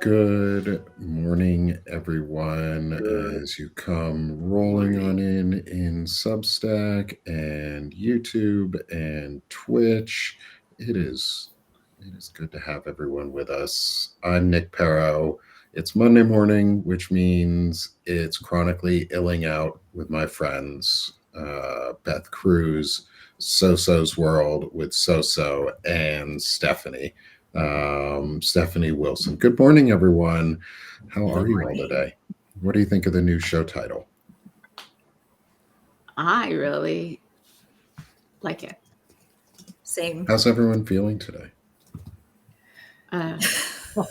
Good morning, everyone, Good. as you come rolling on Morning. in Substack and YouTube and Twitch. It is it is good to have everyone with us. I'm Nick Paro. It's Monday morning, which means it's chronically illing out with my friends, Beth Cruz, Soso's World with Soso and Stephanie. Stephanie Wilson. Good morning, everyone. How are Good you all morning. today? What do you think of the new show title? I really like it. Same. How's everyone feeling today? Uh, Loaded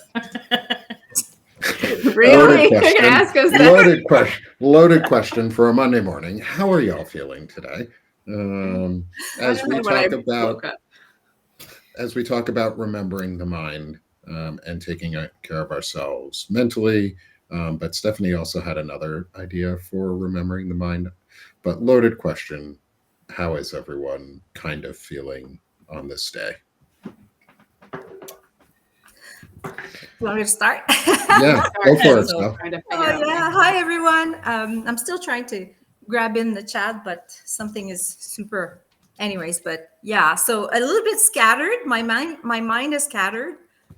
really? You're gonna question. ask us that? Loaded question. Loaded question for a Monday morning. How are y'all feeling today? Um, I as don't we know when I talk about woke up. remembering the mind and taking care of ourselves mentally. But Stephanie also had another idea for remembering the mind. But loaded question: how is everyone kind of feeling on this day? You want me to start? Yeah, Start go and for I'm it, still Steph. trying to Oh figure out my yeah. Hi everyone. I'm still trying to grab in the chat, but something is super. Anyways, but yeah. So a little bit scattered. My mind is scattered.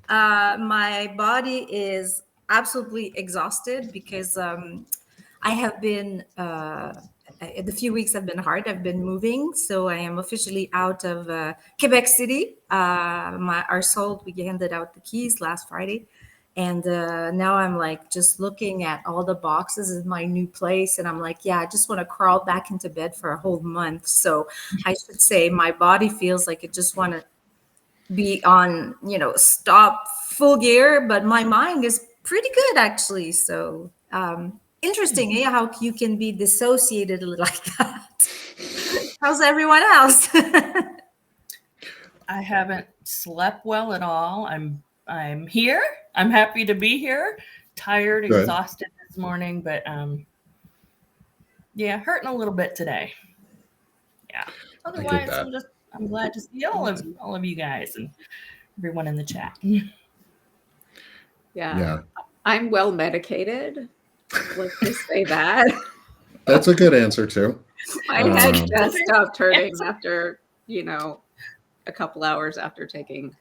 My body is absolutely exhausted because I have been the few weeks have been hard. I've been moving, so I am officially out of Quebec City. Our sold we handed out the keys last Friday, and now I'm like just looking at all the boxes in my new place, and I'm like, yeah, I just want to crawl back into bed for a whole month. So I should say my body feels like it just want to be on, stop full gear, but my mind is pretty good actually. So interesting, yeah, how you can be dissociated like that. How's everyone else? I haven't slept well at all. I'm here. I'm happy to be here. Tired, Good. exhausted this morning, but yeah, hurting a little bit today. Yeah. I get Otherwise, that. I'm glad to see all of you guys and everyone in the chat. Yeah. Yeah, I'm well medicated. Let's just say that. that's a good answer too. My head Um, just stopped hurting after, a couple hours after taking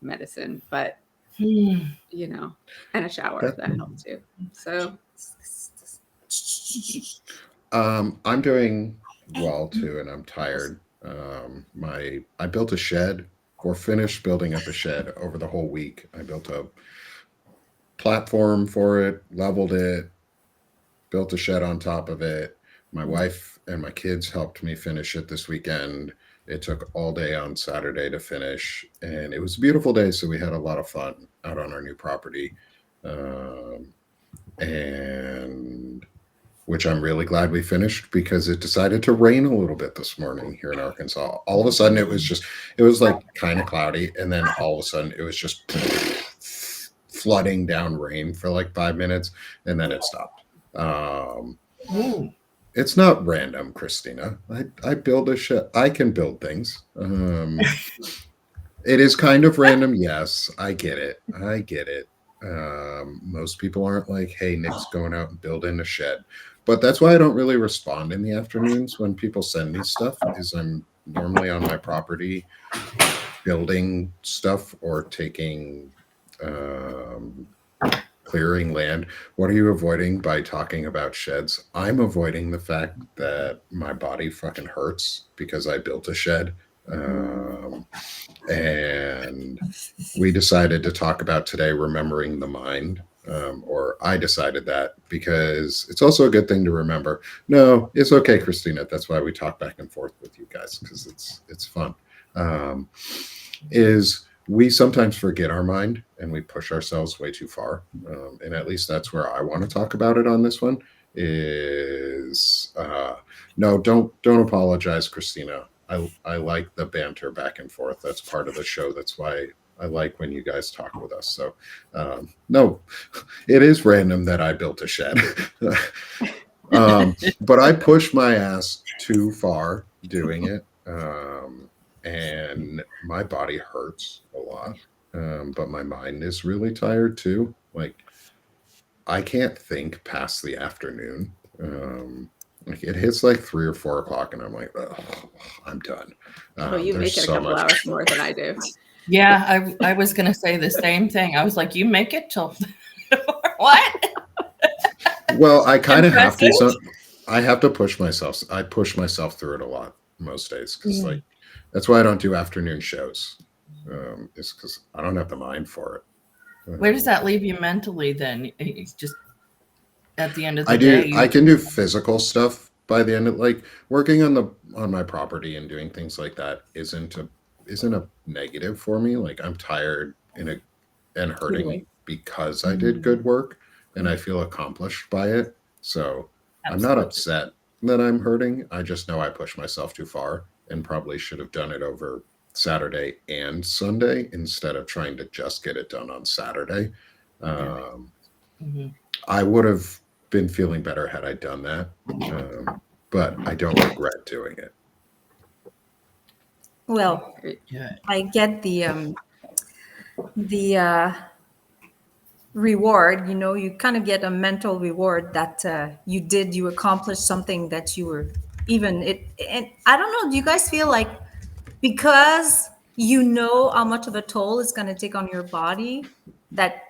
medicine, but Hmm. you know, and a shower that that helped too. So I'm doing well too, and I'm tired. My I built a shed or finished building up a shed over the whole week. I built a platform for it, leveled it, built a shed on top of it. My wife and my kids helped me finish it this weekend. It took all day on Saturday to finish, and it was a beautiful day. So we had a lot of fun out on our new property, um, and which I'm really glad we finished because it decided to rain a little bit this morning here in Arkansas. All of a sudden, it was like kind of cloudy, and then all of a sudden, it was just flooding down rain for like 5 minutes, and then it stopped. Um, Ooh. it's not random, Christina. I build a shit. I can build things. It is kind of random. Yes, I get it. I get it. Most people aren't like, hey, Nick's going out and building a shed. But that's why I don't really respond in the afternoons when people send me stuff, is I'm normally on my property building stuff or taking um, clearing land. What are you avoiding by talking about sheds? I'm avoiding the fact that my body fucking hurts because I built a shed. Um, and we decided to talk about today remembering the mind. Or I decided that because it's also a good thing to remember. No, it's okay, Christina. That's why we talk back and forth with you guys because it's fun. Um, is we sometimes forget our mind and we push ourselves way too far, and at least that's where I want to talk about it on this one. Is no, don't apologize, Christina. I like the banter back and forth. That's part of the show. That's why I like when you guys talk with us. So no, it is random that I built a shed. But I pushed my ass too far doing it. And my body hurts a lot. But my mind is really tired too. Like I can't think past the afternoon. Like it hits like 3 or 4 o'clock, and I'm like, "Ugh, I'm done. Oh, you There's make it a so couple much. hours more than I do. Yeah, I was gonna say the same thing. I was like, you make it till what? Well, I kind of have Impressive. to. So I have to push myself. I push myself through it a lot most days because like that's why I don't do afternoon shows. Is because I don't have the mind for it. Where does that leave you mentally then? It's just at the end of I the do. day, I you can do physical stuff by the end of like working on my property and doing things like that isn't a negative for me. Like I'm tired and hurting Totally. because I did good work and I Mhm. feel accomplished by it. So I'm not absolutely. upset that I'm hurting. I just know I pushed myself too far and probably should have done it over Saturday and Sunday instead of trying to just get it done on Saturday. Yeah. Um, Mhm. I would have been feeling better had I done that. But I don't regret doing it. Well, Yeah. I get the reward. You kind of get a mental reward that you accomplished something that you were even it. And I don't know. Do you guys feel like because you know how much of a toll it's going to take on your body that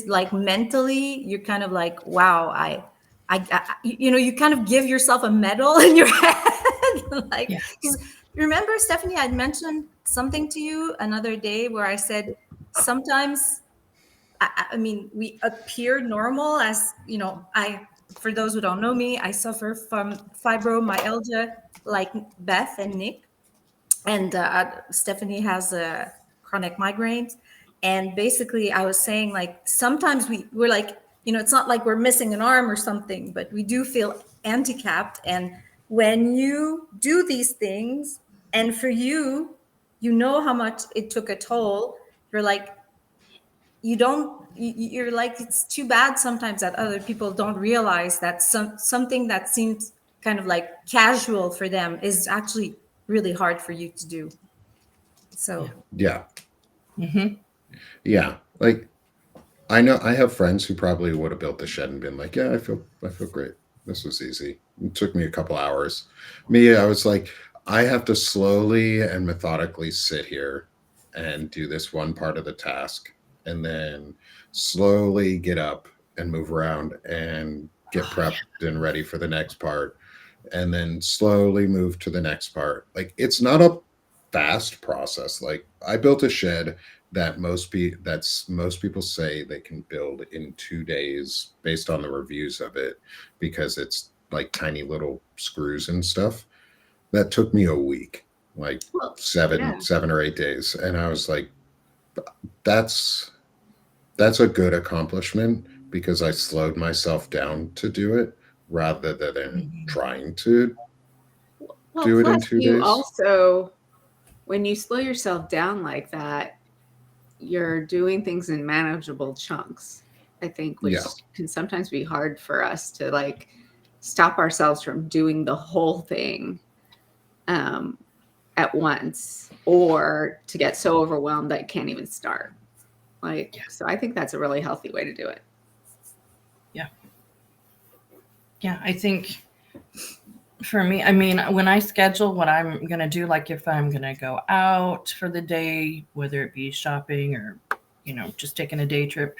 like mentally you're kind of like, wow, you kind of give yourself a medal in your head. Like, Yeah. 'cause remember, Stephanie, I'd mentioned something to you another day where I said sometimes I mean, we appear normal as, for those who don't know me, I suffer from fibromyalgia like Beth and Nick. And Stephanie has chronic migraines. And basically, I was saying, like, sometimes we're like, it's not like we're missing an arm or something, but we do feel handicapped. And when you do these things, and for you, you know how much it took a toll, you're like, you're like, it's too bad sometimes that other people don't realize that something that seems kind of like casual for them is actually really hard for you to do. Yeah. So Yeah. Hmm. Yeah. Like I know I have friends who probably would have built the shed and been like, "Yeah, I feel great. This was easy. It took me a couple hours." Me, I was like, I have to slowly and methodically sit here and do this one part of the task and then slowly get up and move around and get Oh, prepped and ready for the next part and then slowly move to the next part. Like it's not a fast process. Like I built a shed that most people say they can build in 2 days based on the reviews of it because it's like tiny little screws and stuff. That took me a week, like Well, seven yeah. 7 or 8 days, and I was like, that's that's a good accomplishment because I slowed myself down to do it rather than mhm. trying to Well, do it in plus two you days. also, when you slow yourself down like that, you're doing things in manageable chunks, I think, which Yeah, can sometimes be hard for us to like stop ourselves from doing the whole thing um, at once or to get so overwhelmed that you can't even start. Like, Yeah. so I think that's a really healthy way to do it. Yeah. Yeah. I think for me, I mean, when I schedule what I'm going to do, like if I'm going to go out for the day, whether it be shopping or, just taking a day trip,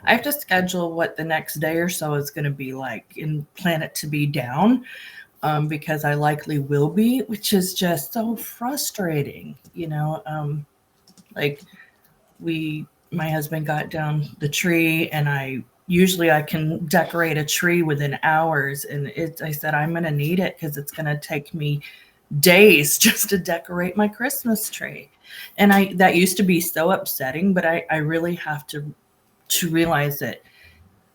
I have to schedule what the next day or so is going to be like and plan it to be down because I likely will be, which is just so frustrating, like my husband got down the tree and I can decorate a tree within hours. And I said, I'm going to need it because it's going to take me days just to decorate my Christmas tree. And that used to be so upsetting, but I really have to realize that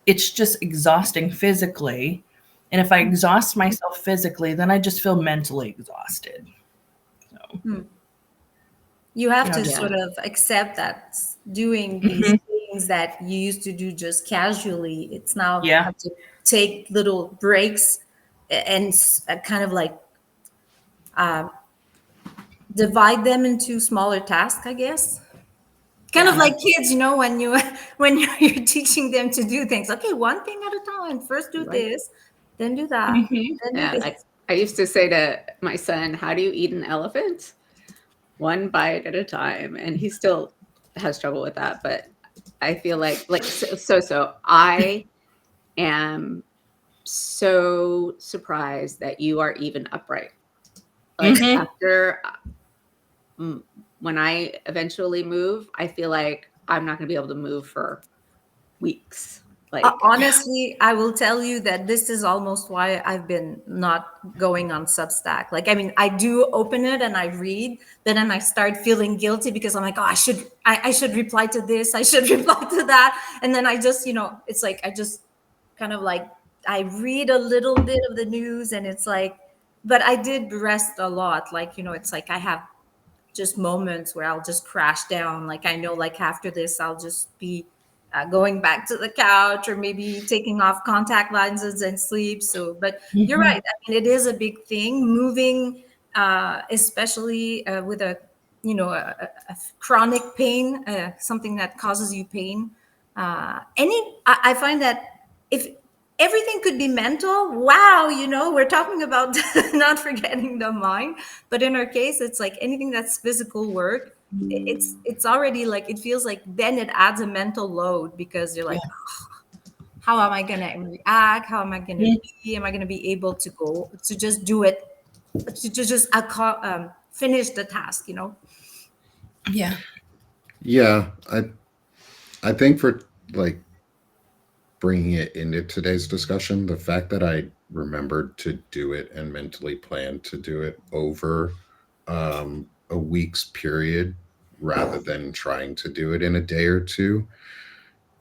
it's just exhausting physically. And if I exhaust myself physically, then I just feel mentally exhausted. So, you have to Yeah. sort of accept that doing these mhm. things that you used to do just casually, it's now you Yeah. have to take little breaks and kind of like uh, divide them into smaller tasks, I guess. Kind of Yeah. like kids, when you when you're teaching them to do things. Okay, one thing at a time. First do Right. this, then do that, Mhm. then do Yeah, this. I used to say to my son, "How do you eat an elephant? One bite at a time." And he still has trouble with that, but I feel like so I am so surprised that you are even upright. Like Mhm. after mm, when I eventually move, I feel like I'm not going to be able to move for weeks. Like, Honestly, I will tell you that this is almost why I've been not going on Substack. Like, I mean, I do open it and I read, but then I start feeling guilty because I'm like, oh, I should reply to this, I should reply to that, and then I just, it's like I just kind of like I read a little bit of the news, and it's like, but I did rest a lot. Like, it's like I have just moments where I'll just crash down. Like I know, like after this, I'll just be going back to the couch or maybe taking off contact lenses and sleep. So, but you're right. Mhm. I mean, it is a big thing. Moving, especially with a chronic pain, something that causes you pain. I find that if everything could be mental, wow, we're talking about not forgetting the mind, but in our case, it's like anything that's physical work. It's already like it feels like then it adds a mental load because you're like, Yeah. how am I gonna react? How am I gonna Mhm. be? Am I gonna be able to go to just do it to just finish the task? Yeah. Yeah, I think for like bringing it into today's discussion, the fact that I remembered to do it and mentally planned to do it over a week's period rather than trying to do it in a day or two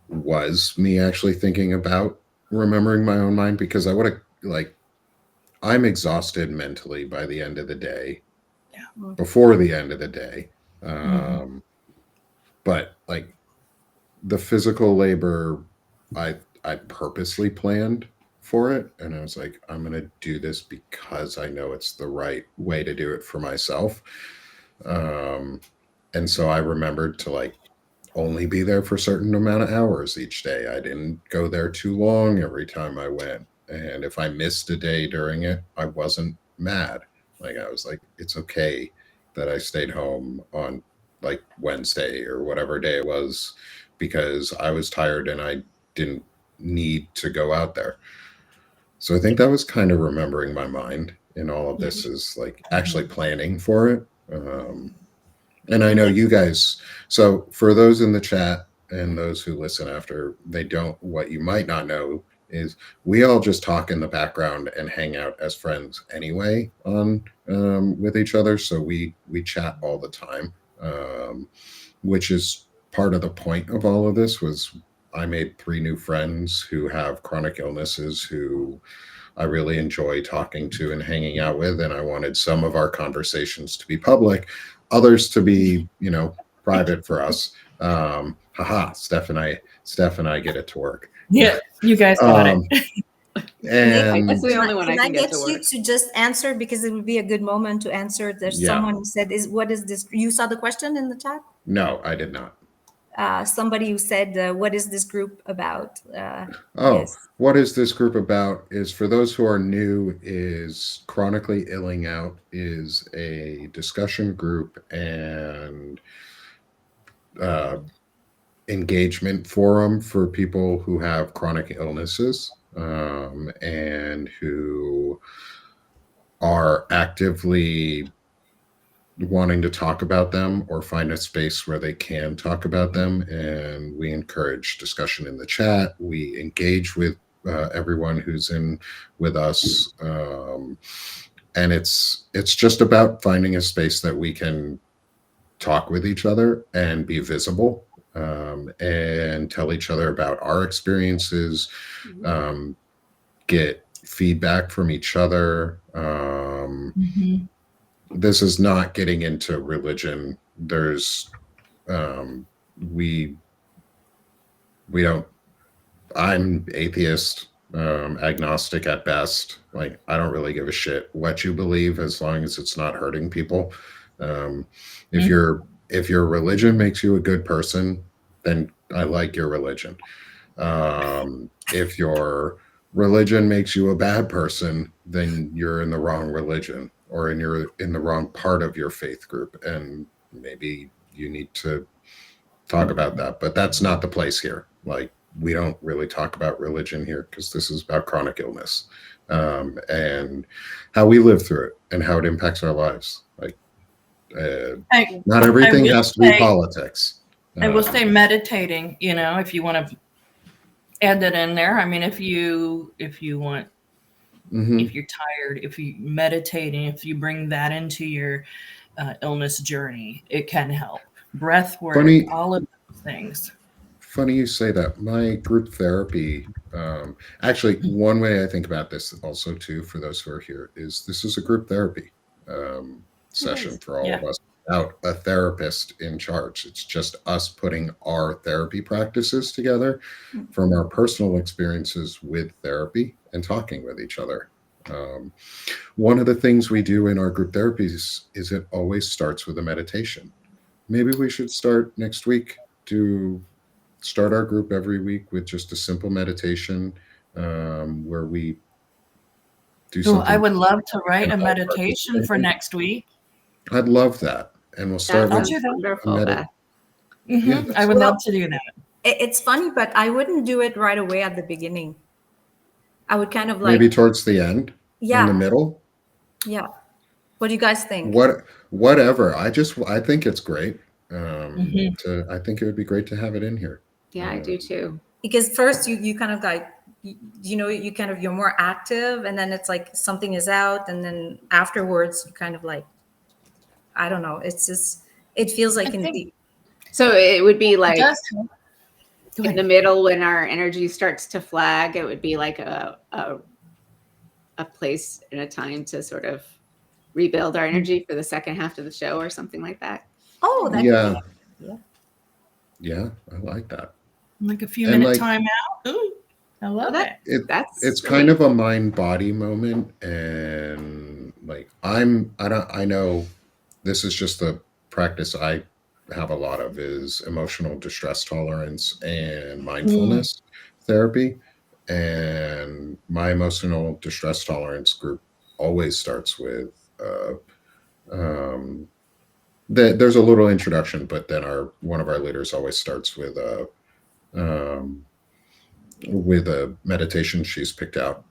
was me actually thinking about remembering my own mind, because I would have like I'm exhausted mentally by the end of the day, Mm. before the end of the day. Mhm. But like the physical labor, I purposely planned for it, and I was like, I'm gonna do this because I know it's the right way to do it for myself. Um, and so I remembered to like only be there for a certain amount of hours each day. I didn't go there too long every time I went. And if I missed a day during it, I wasn't mad. Like I was like, it's okay that I stayed home on like Wednesday or whatever day it was because I was tired and I didn't need to go out there. So I think that was kind of remembering my mind in all of Yeah. this, is like actually Mhm. planning for it. And I know Yeah. you guys. So for those in the chat and those who listen after, they don't. What you might not know is we all just talk in the background and hang out as friends anyway on with each other. So we chat all the time, which is part of the point of all of this. Was I made 3 new friends who have chronic illnesses who I really enjoy talking to and hanging out with. And I wanted some of our conversations to be public, others to be, private for us. Haha, Steph and I get it to work. Yeah. You guys got it. Um, Nick, that's and the only one I can I can get get to you work. to just answer because it would be a good moment to answer? There's yeah, someone who said, "Is what is this?" You saw the question in the chat. no, I did not. Somebody who said, "What is this group about?" Oh, Yes. what is this group about? Is for those who are new, is Chronically Illing Out is a discussion group and uh, engagement forum for people who have chronic illnesses and who are actively wanting to talk about them or find a space where they can talk about them. And we encourage discussion in the chat. We engage with everyone who's in with us. And it's just about finding a space that we can talk with each other and be visible, and tell each other about our experiences, Mhm. um, get feedback from each other. Mhm. This is not getting into religion. There's um, we we don't. I'm atheist, agnostic at best. Like I don't really give a shit what you believe as long as it's not hurting people. Um, if Mhm. you're If your religion makes you a good person, then I like your religion. If your religion makes you a bad person, then you're in the wrong religion, or you're in the wrong part of your faith group, and maybe you need to talk about that. But that's not the place here. Like, we don't really talk about religion here because this is about chronic illness, and how we live through it and how it impacts our lives. Like, I, not I everything will has to be say, politics. I will say meditating, you know, if you want to add that in there. I mean, if you want, Mhm. if you're tired, if you meditating, if you bring that into your illness journey, it can help. Breath work, Funny, all of those things. funny you say that. My group therapy, actually, one way I think about this also too, for those who are here, is this is a group therapy session is. for all Yeah. of us without a therapist in charge. It's just us putting our therapy practices together from our personal experiences with therapy and talking with each other. Um, One of the things we do in our group therapies is it always starts with a meditation. Maybe we should start next week to start our group every week with just a simple meditation, where we do Oh, I something would love to write and a all meditation participate for in. next week. I'd love that. And we'll That start I'll with do sounds that. a wonderful, med. Beth. Yeah, I would Well, love to do that. It's funny, but I wouldn't do it right away at the beginning. I would kind of like, maybe towards the end, in the yeah, middle, yeah. What do you guys think? whatever. I think it's great. Hmm. I think it would be great to have it in here. Yeah, I do too. Because first you kind of like, you know, you kind of, you're more active, and then it's like something is out, and then afterwards you kind of like, I don't know. It's just, it feels I like in think the, So it would be it like does help. Go in the ahead. middle when our energy starts to flag, it would be like a place and a time to sort of rebuild our energy for the second half of the show or something like that. oh, that could be, Yeah, yeah. yeah, I like that. Like a few And minute like, timeout. Ooh, I Well, love it. that's it's kind great. of a mind body moment, and like, I know this is just the practice I have a lot of, is emotional distress tolerance and Mm. mindfulness therapy. And my emotional distress tolerance group always starts with um there's a little introduction, but then our one of our leaders always starts um with a meditation she's picked out.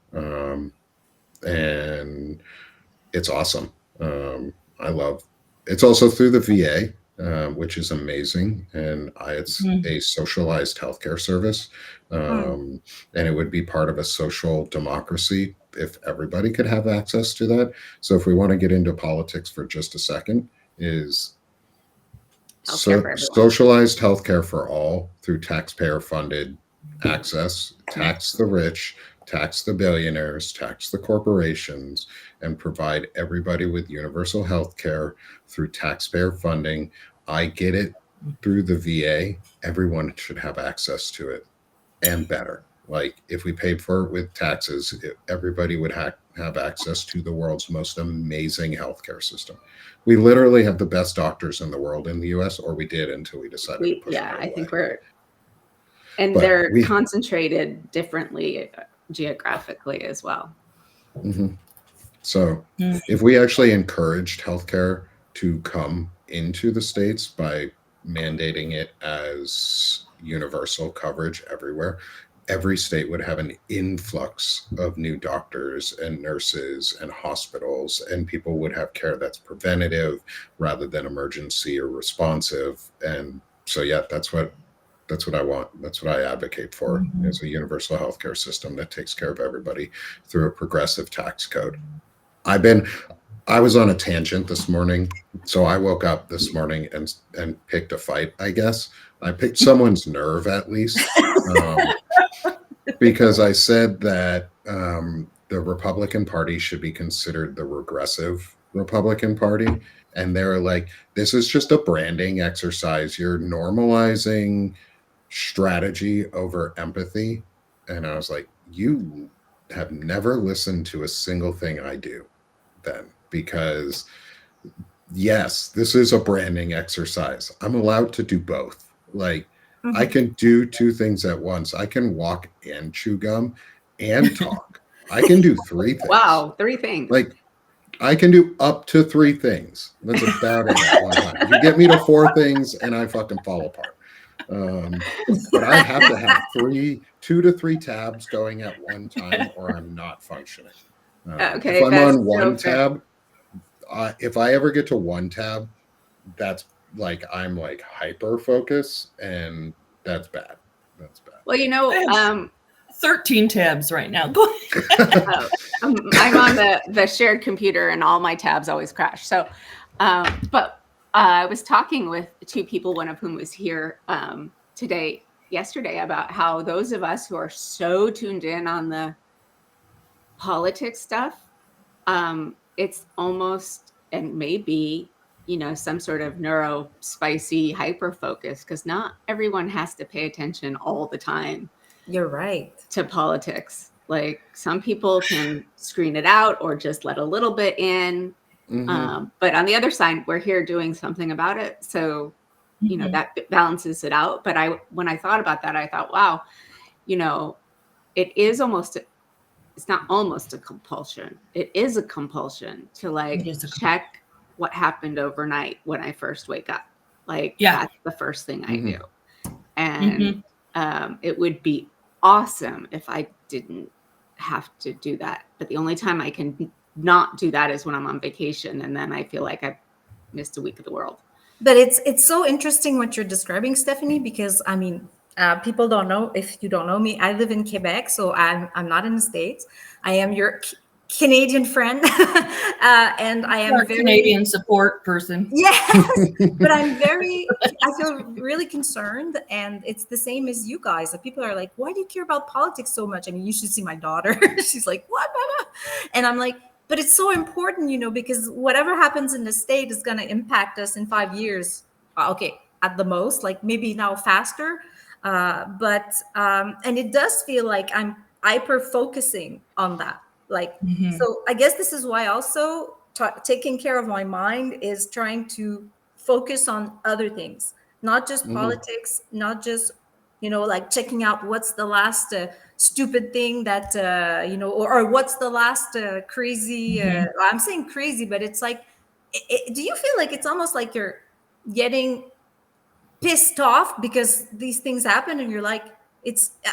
And it's awesome. I love. It's also through the VA, which is amazing, and it's Mm. a socialized healthcare service, Mm. and it would be part of a social democracy if everybody could have access to that. So, if we want to get into politics for just a second, is Healthcare for everyone. socialized healthcare for all through taxpayer funded access, tax the rich, tax the billionaires, tax the corporations, and provide everybody with universal healthcare through taxpayer funding. I get it through the VA. Everyone should have access to it, and better. Like, if we paid for it with taxes, everybody would have access to the world's most amazing healthcare system. We literally have the best doctors in the world in the US, or we did until we decided to push them I away. think and But they're we, concentrated differently geographically as well. mhm. So Mm. if we actually encouraged healthcare to come into the States by mandating it as universal coverage everywhere, every state would have an influx of new doctors and nurses and hospitals, and people would have care that's preventative rather than emergency or responsive. And so, yeah, that's what I want. That's what I advocate for, Mhm. is a universal healthcare system that takes care of everybody through a progressive tax code. I've been I was on a tangent this morning. So I woke up this morning and picked a fight, I guess. I picked someone's nerve, at least, because I said that the Republican Party should be considered the regressive Republican Party. And they're like, this is just a branding exercise. You're normalizing strategy over empathy. And I was like, you have never listened to a single thing I do then, because yes, this is a branding exercise. I'm allowed to do both. Like, I Mhm. can do two things at once. I can walk and chew gum and talk. I can do three things. Wow, 3 things. Like, I can do up to three things. That's about it at one time. You get me to four things and I fucking fall apart. Um, but I have to have two to three tabs going at one time or I'm not functioning. If Okay, I'm that's on so one fair. tab, if I ever get to one tab, that's like I'm like hyper focus, and that's bad. That's Well, I have 13 tabs right now. Go ahead. bad. oh, I'm on the shared computer and all my tabs always crash. So, but I was talking with 2 people, one of whom was here yesterday, about how those of us who are so tuned in on the politics stuff, it's almost and maybe some sort of neuro spicy hyper focus because not everyone has to pay attention all the time You're right. to politics. Like some people can screen it out or just let a little bit in. Hmm. But on the other side, we're here doing something about it. So, Mhm. that balances it out. But when I thought about that, I thought, wow, you know, it is it's not almost a compulsion. It is a compulsion to It like is a check what happened overnight when I first wake up. Like yeah. that's the first thing I Hmm. do. And Hmm. it would be awesome if I didn't have to do that. But the only time I can not do that is when I'm on vacation. And then I feel like I've missed a week of the world. But it's so interesting what you're describing, Stephanie, because I mean, people don't know, if you don't know me, I live in Quebec, so I'm not in the States. I am your Canadian friend, and I Our am very Canadian support person. yes, but I feel really concerned, and it's the same as you guys. The people are like, "Why do you care about politics so much?" I mean, you should see my daughter. She's like, "What?" And I'm like, "But it's so important, because whatever happens in the state is going to impact us in 5 years. Okay, at the most, like maybe now faster, but and it does feel like I'm hyper focusing on that, like." Mhm. So I guess this is why also taking care of my mind is trying to focus on other things, not just Hmm. politics, not just like checking out what's the last stupid thing that or what's the last crazy. Mhm. I'm saying crazy, but it's like, do you feel like it's almost like you're getting pissed off because these things happen and you're like,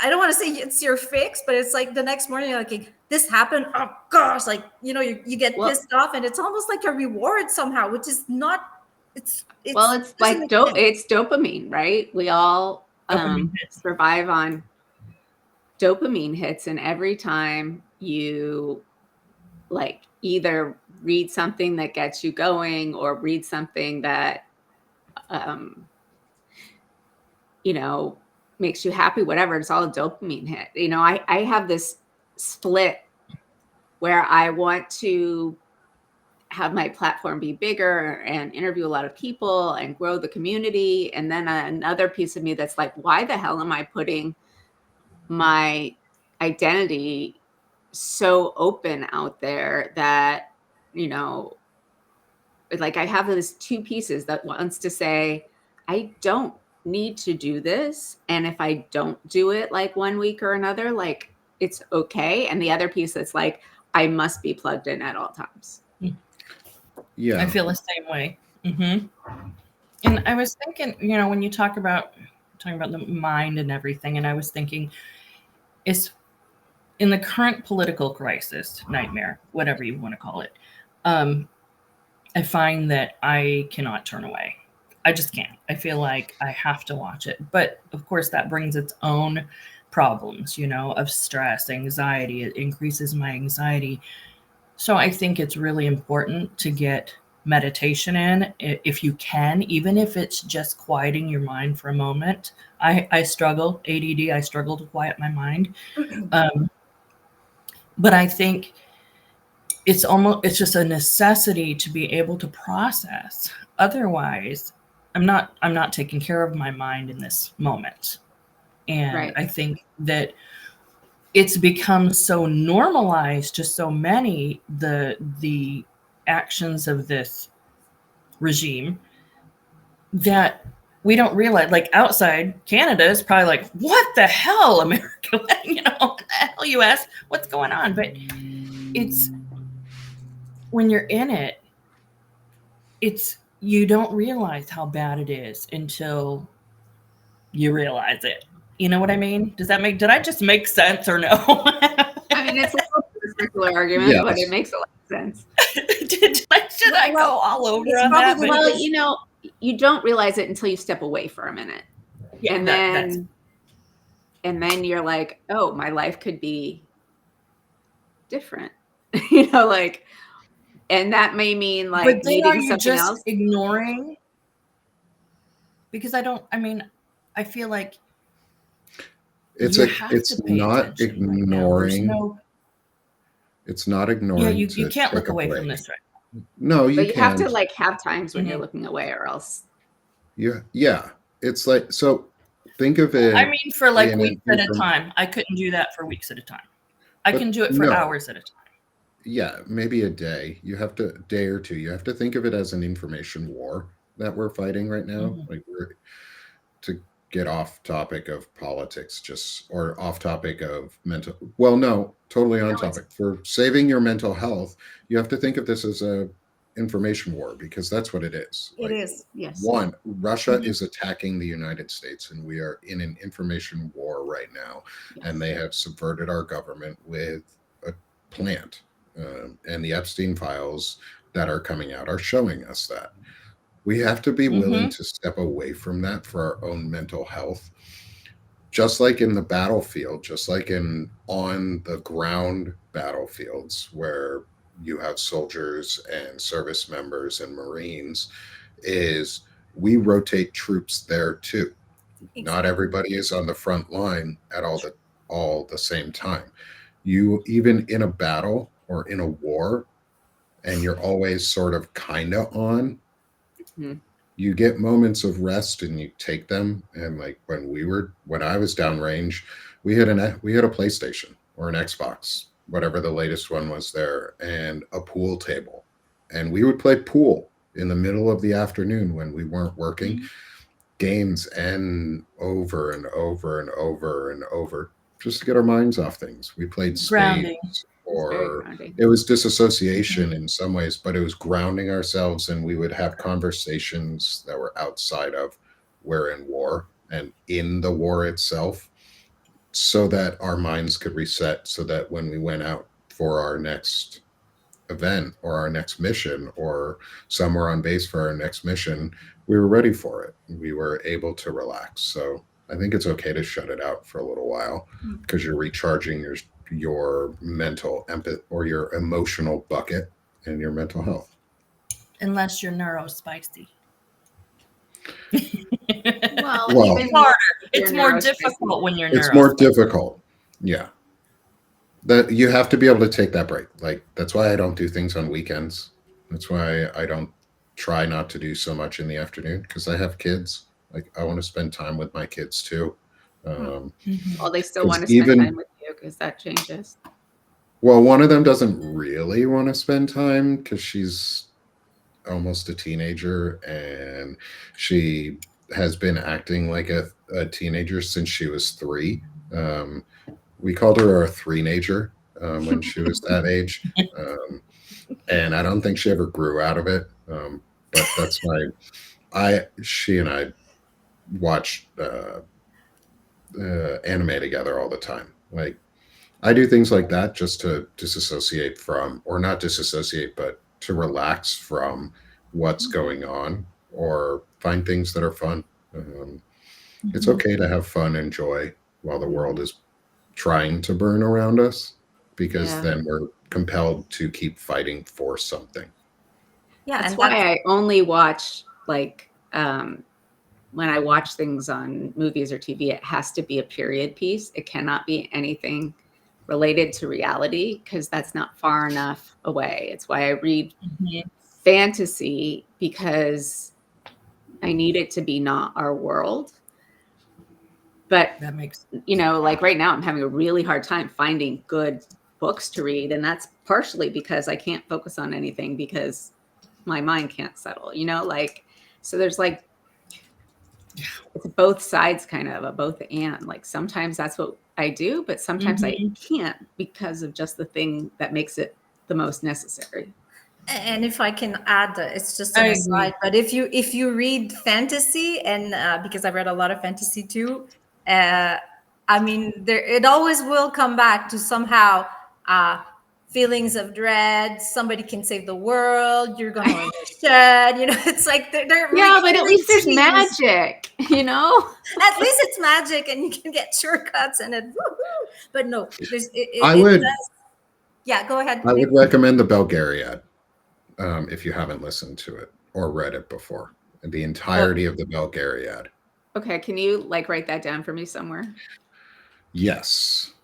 I don't want to say it's your fix, but it's like the next morning you're like, this happened, oh gosh, like you get Well, pissed off and it's almost like a reward somehow, which is not. well, It's it's doesn't like make sense. it's dopamine, right? We all Dopamine hits. survive on dopamine hits, and every time you like either read something that gets you going or read something that um you know makes you happy, whatever, it's all a dopamine hit. I have this split where I want to have my platform be bigger and interview a lot of people and grow the community, and then another piece of me that's like, why the hell am I putting my identity so open out there that you know like I have those two pieces that wants to say, I don't need to do this. And if I don't do it like one week or another, like it's okay. And the other piece that's like, I must be plugged in at all times. I Yeah. feel the same way. Hmm. And I was thinking, when you talking about the mind and everything, and I was thinking, it's in the current political crisis, nightmare, whatever you want to call it. I find that I cannot turn away. I just can't. I feel like I have to watch it. But of course, that brings its own problems, of stress, anxiety. It increases my anxiety. So I think it's really important to get meditation in if you can, even if it's just quieting your mind for a moment. I struggle, ADD, I struggle to quiet my mind. But I think it's just a necessity to be able to process. Otherwise, I'm not taking care of my mind in this moment. And Right. I think that it's become so normalized to so many, the actions of this regime that we don't realize. Like outside Canada is probably like, what the hell, America? What the hell, US? What's going on? But it's when you're in it, you don't realize how bad it is until you realize it. You know what I mean? Did I just make sense or no? I mean, it's a little bit of a circular argument, but it makes a lot of sense. Should I go all over on that? Well, you don't realize it until you step away for a minute. Yeah, and then you're like, oh, my life could be different. And that may mean like needing something else. Ignoring? Because I feel like it's not ignoring. It's not ignoring. Yeah, you can't look away from this, right? No, you can't. Have to like have times when you're looking away, or else. Yeah. It's like, so think of it. I mean, for like weeks at a time. I couldn't do that for weeks at a time. I can do it for hours at a time. Yeah, maybe a day. Day or two. You have to think of it as an information war that we're fighting right now. Mm-hmm. Like to get off topic of politics, or off topic of mental. Well, no, totally on topic. For saving your mental health, you have to think of this as a information war, because that's what it is. It is, yes. One, Russia is attacking the United States, and we are in an information war right now. Yes. And they have subverted our government with a plant. And the Epstein files that are coming out are showing us that. We have to be willing to step away from that for our own mental health. Just like in the battlefield, just like on the ground battlefields where you have soldiers and service members and Marines, is we rotate troops there too. Exactly. Not everybody is on the front line at all the same time. You, even in a battle or in a war, and you're always sort of kind of on, you get moments of rest and you take them. And like when I was downrange, we had a PlayStation or an Xbox, whatever the latest one was there, and a pool table. And we would play pool in the middle of the afternoon when we weren't working, games, and over and over and over and over, just to get our minds off things. We played spades, or it was disassociation in some ways, but it was grounding ourselves, and we would have conversations that were outside of we're in war and in the war itself, so that our minds could reset, so that when we went out for our next event or our next mission, or somewhere on base for our next mission, we were ready for it. We were able to relax. So I think it's okay to shut it out for a little while, because you're recharging your mental empathy or your emotional bucket and your mental health. Unless you're neurospicy. Well, it's harder. It's more difficult when you're neurospicy. It's more difficult. Yeah. That you have to be able to take that break. Like, that's why I don't do things on weekends. That's why I don't try not to do so much in the afternoon, because I have kids. Like, I want to spend time with my kids too. Well, they still want to spend time with you, because that changes. Well, one of them doesn't really want to spend time because she's almost a teenager, and she has been acting like a teenager since she was 3. We called her our 3-nager when she was that age. And I don't think she ever grew out of it. But that's she and I watch anime together all the time. Like, I do things like that just to disassociate from, or not disassociate, but to relax from what's going on, or find things that are fun. It's okay to have fun and joy while the world is trying to burn around us, because then we're compelled to keep fighting for something. Yeah, that's why I only watch, like, when I watch things on movies or TV, it has to be a period piece. It cannot be anything related to reality, because that's not far enough away. It's why I read fantasy, because I need it to be not our world. But that makes, like right now I'm having a really hard time finding good books to read. And that's partially because I can't focus on anything, because my mind can't settle, like, so there's like, it's both sides, kind of a both and, like, sometimes that's what I do, but sometimes I can't because of just the thing that makes it the most necessary. And if I can add, it's just I an agree. aside, but if you read fantasy, and because I read a lot of fantasy too, I mean, it always will come back to somehow feelings of dread. Somebody can save the world. You're gonna live in a shed. It's like they're Yeah, but at recurring least there's themes. magic, At least it's magic, and you can get shortcuts and it. Woo-hoo. But no, there's I it would does. Yeah, go ahead. I Nick. would recommend the Belgariad if you haven't listened to it or read it before. The entirety of the Belgariad. Okay, can you like write that down for me somewhere? Yes.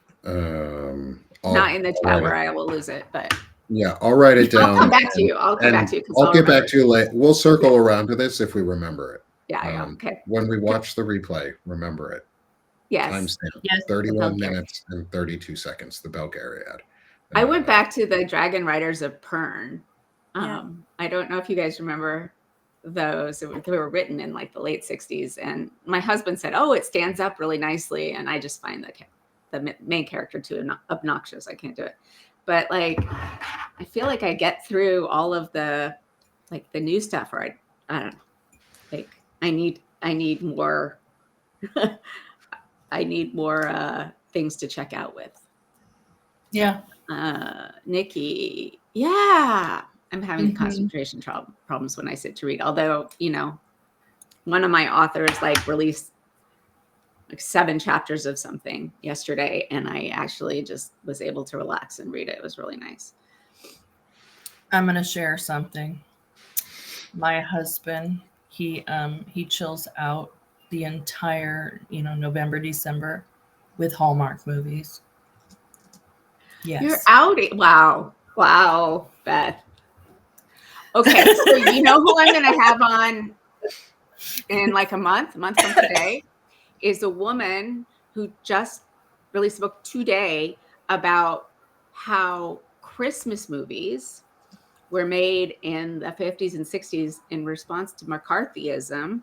Not in the chat where I will lose it, but yeah, I'll write it down. I'll come back to you. I'll come back to you. I'll get back to you later. We'll circle around to this if we remember it. Yeah. Okay. When we watch the replay, remember it. Yes. Timestamp. Yes. 31 minutes and 32 seconds. The Belgariad. I went back to the Dragon Riders of Pern. Yeah. I don't know if you guys remember those. They were written in like the late 60s. And my husband said, oh, it stands up really nicely. And I just find the main character too obnoxious. I can't do it. But like, I feel like I get through all of the new stuff, or I don't know. Like I need more I need more things to check out with. Yeah. Nikki, yeah, I'm having concentration problems when I sit to read. Although, one of my authors released 7 chapters of something yesterday, and I actually just was able to relax and read it. It was really nice. I'm going to share something. My husband, he chills out the entire, November, December with Hallmark movies. Yes. You're out. Wow, Beth. Okay, so you know who I'm going to have on in like a month from today is a woman who just released a book today about how Christmas movies were made in the 50s and 60s in response to McCarthyism,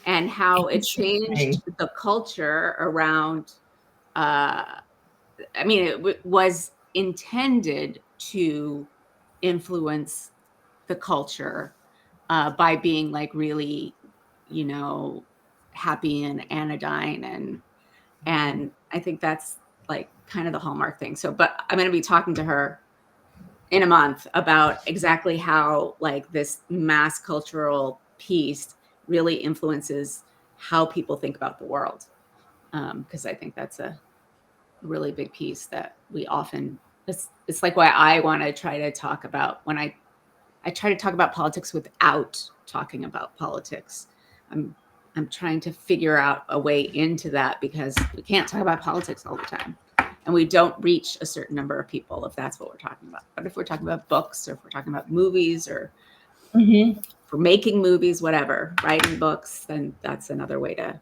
and how it changed the culture around. It was intended to influence the culture by being like really, happy and anodyne, and I think that's like kind of the Hallmark thing. So, but I'm going to be talking to her in a month about exactly how like this mass cultural piece really influences how people think about the world, because I think that's a really big piece that we often, it's like why I want to try to talk about when I try to talk about politics without talking about politics. I'm trying to figure out a way into that, because we can't talk about politics all the time, and we don't reach a certain number of people if that's what we're talking about. But if we're talking about books, or if we're talking about movies, or for making movies, whatever, writing books, then that's another way to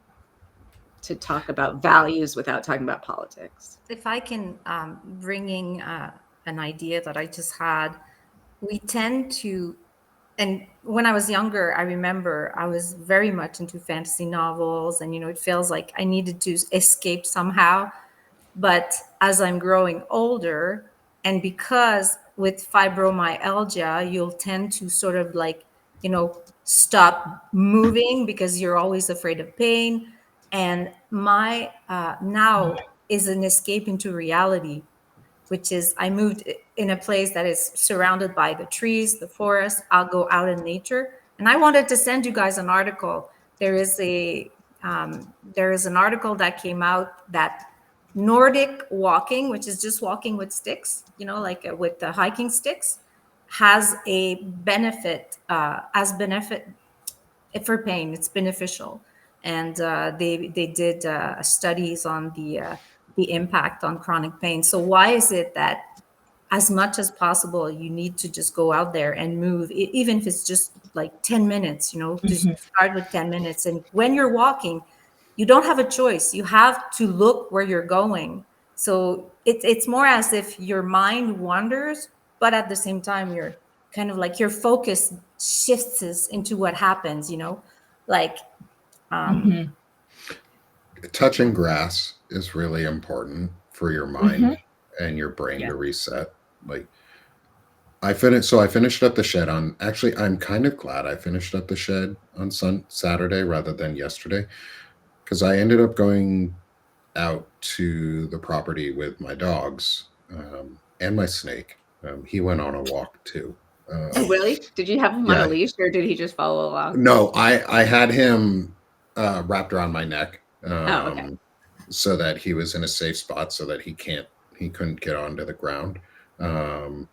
talk about values without talking about politics. If I can bringing an idea that I just had, we tend to, and when I was younger, I remember I was very much into fantasy novels, and it feels like I needed to escape somehow. But as I'm growing older, and because with fibromyalgia, you'll tend to sort of stop moving because you're always afraid of pain. And my now is an escape into reality, which is I moved in a place that is surrounded by the trees, the forest. I'll go out in nature. And I wanted to send you guys an article. There is an article that came out that Nordic walking, which is just walking with sticks, with the hiking sticks, has a benefit for pain. It's beneficial. And they did studies on the impact on chronic pain. So why is it that as much as possible, you need to just go out there and move, even if it's just like 10 minutes, just start with 10 minutes. And when you're walking, you don't have a choice. You have to look where you're going. So it's more as if your mind wanders, but at the same time, you're kind of like your focus shifts into what happens, like, Mhm. Touching grass is really important for your mind and your brain Yeah. to reset. Like I finished up the shed on actually I'm kind of glad I finished up the shed on Saturday rather than yesterday because I ended up going out to the property with my dogs and my snake. He went on a walk too. Oh, really? Did you have him on a Yeah, leash or did he just follow along? no, I had him wrapped around my neck Oh, okay. so that he was in a safe spot so that he couldn't get onto the ground. Um,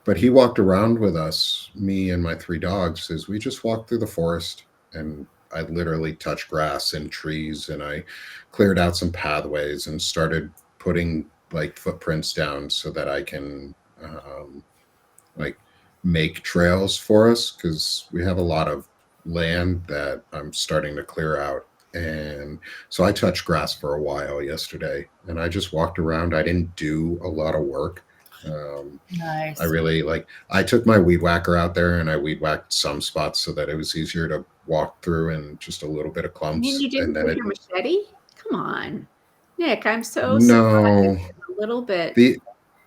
but he walked around with us, me and my three dogs, as we just walked through the forest and I literally touched grass and trees and I cleared out some pathways and started putting like footprints down so that I can like make trails for us because we have a lot of land that I'm starting to clear out. And so I touched grass for a while yesterday and I just walked around. I didn't do a lot of work. I Nice. really I took my weed whacker out there and I weed whacked some spots so that it was easier to walk through and just a little bit of Man, clumps. you And didn't then take it, your machete? Come on. Nick, I'm so surprised no, and a little bit the,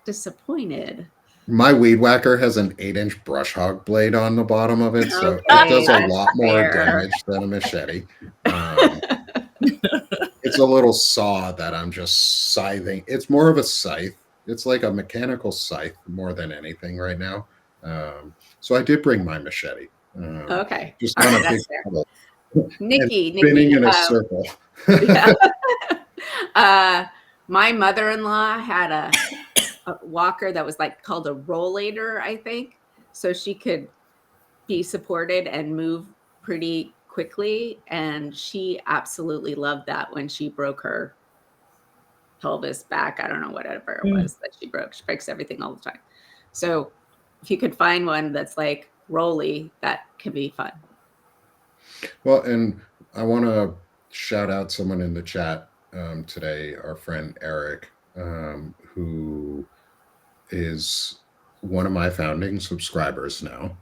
disappointed. my weed whacker has an 8-inch brush hog blade on the bottom of it, so it Okay, does a that's lot more fair. damage than a machete. Um, it's a little saw that I'm just scything. It's more of a scythe. It's like a mechanical scythe more than anything right now. So I did bring my machete, Okay. just All on right, a big that's fair. pedal and Nikki, spinning in a circle. yeah. My mother-in-law had a walker that was like called a rollator, I think. So she could be supported and move pretty quickly. And she absolutely loved that when she broke her pelvis back. I don't know, whatever it Mm. was that she broke. She breaks everything all the time. So if you could find one that's like rolly, that can be fun. Well, and I want to shout out someone in the chat today, our friend Eric, who is one of my founding subscribers now.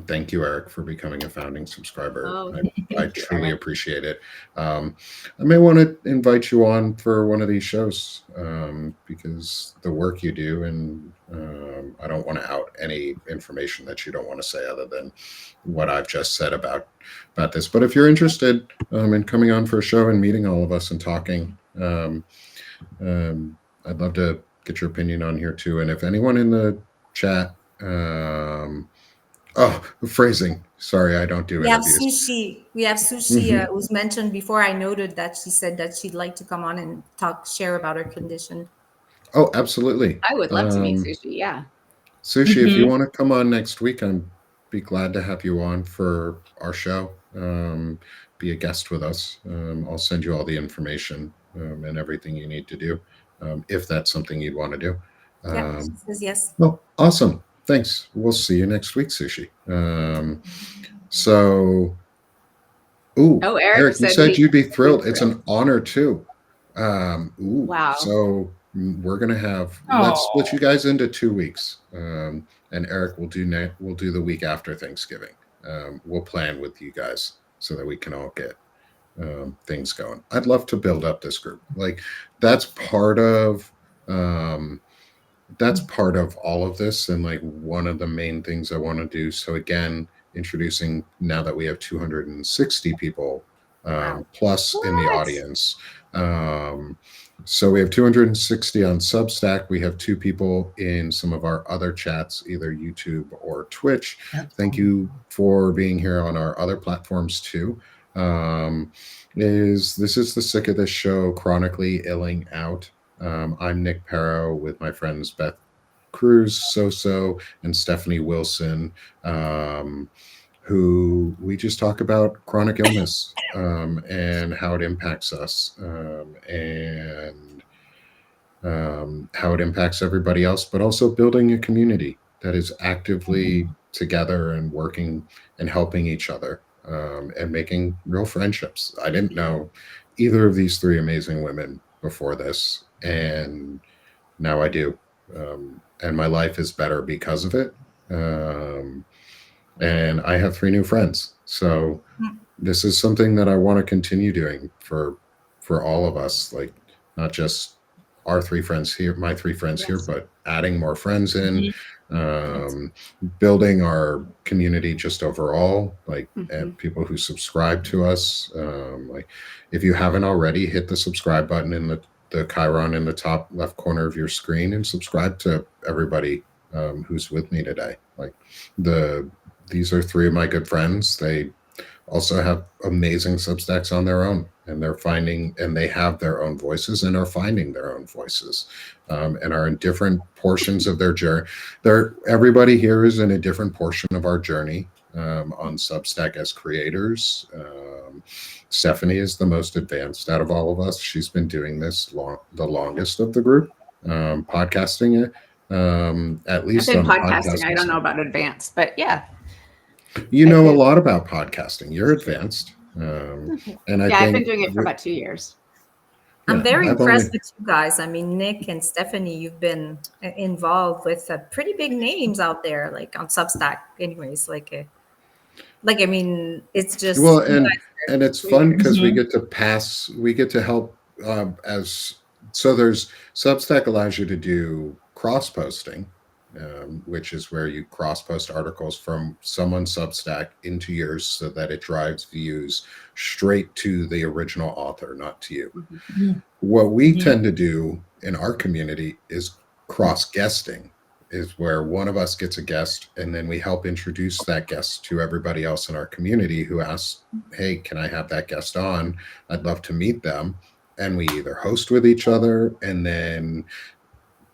Thank you, Eric, for becoming a founding subscriber. Oh, I thank you, truly Eric. appreciate it. I may want to invite you on for one of these shows because the work you do, and I don't want to out any information that you don't want to say other than what I've just said about this. But if you're interested in coming on for a show and meeting all of us and talking, I'd love to get your opinion on here too. And if anyone in the chat, phrasing. Sorry, I don't do we have interviews. sushi. We have sushi. It was mentioned before. I noted that she said that she'd like to come on and share about her condition. Oh, absolutely. I would love to meet Sushi. Yeah. Sushi, if you want to come on next week, I'd be glad to have you on for our show. Be a guest with us. I'll send you all the information and everything you need to do if that's something you'd want to do. Yeah, she says yes. Oh, awesome. Thanks. We'll see you next week, Sushi. So, Oh, Eric you said said he- you'd be thrilled. It's an honor too. Wow. So we're gonna have let's split you guys into 2 weeks, and Eric will do the week after Thanksgiving. We'll plan with you guys so that we can all get things going. I'd love to build up this group. Like that's part of all of this, and like one of the main things I want to do. So again, introducing now that we have 260 people plus in the audience. So we have 260 on Substack. We have 2 people in some of our other chats, either YouTube or Twitch. Thank you for being here on our other platforms too. This is the Sick of This Show, Chronically Illing Out. I'm Nick Paro with my friends Beth Cruz, Soso, and Stephanie Wilson, who we just talk about chronic illness and how it impacts us and how it impacts everybody else, but also building a community that is actively together and working and helping each other and making real friendships. I didn't know either of these 3 amazing women before this, and now I do. And my life is better because of it. And I have 3 new friends. So Mm. this is something that I want to continue doing for all of us, like not just our 3 friends here, my 3 friends here, Yes. but adding more friends in, Mhm. Yes. building our community just overall, like Mhm. and people who subscribe to us. Like if you haven't already, hit the subscribe button in the Chiron in the top left corner of your screen and subscribe to everybody who's with me today. Like the these are 3 of my good friends. They also have amazing Substacks on their own, and they have their own voices and are finding their own voices, and are in different portions of their journey. Everybody here is in a different portion of our journey on Substack as creators. Stephanie is the most advanced out of all of us. She's been doing this the longest of the group, podcasting it. At I've least been on the podcasting. I podcasting don't know side. about advanced, but yeah, You I know a do. lot about podcasting. You're It's true. advanced. Okay. And I Yeah, I've been think, doing it for about 2 years. I'm yeah, very I've impressed only, with you guys. I mean, Nick and Stephanie, you've been involved with pretty big names out there, like on Substack. Anyways, like I mean, it's just well, you and it's guys are fun because creators. Mhm. we get to help so there's Substack allows you to do cross posting, which is where you cross post articles from someone's Substack into yours so that it drives views straight to the original author, not to you. Mhm. Mhm. What we Mhm. tend to do in our community is cross guesting, is where one of us gets a guest and then we help introduce that guest to everybody else in our community who asks, hey, can I have that guest on? I'd love to meet them. And we either host with each other and then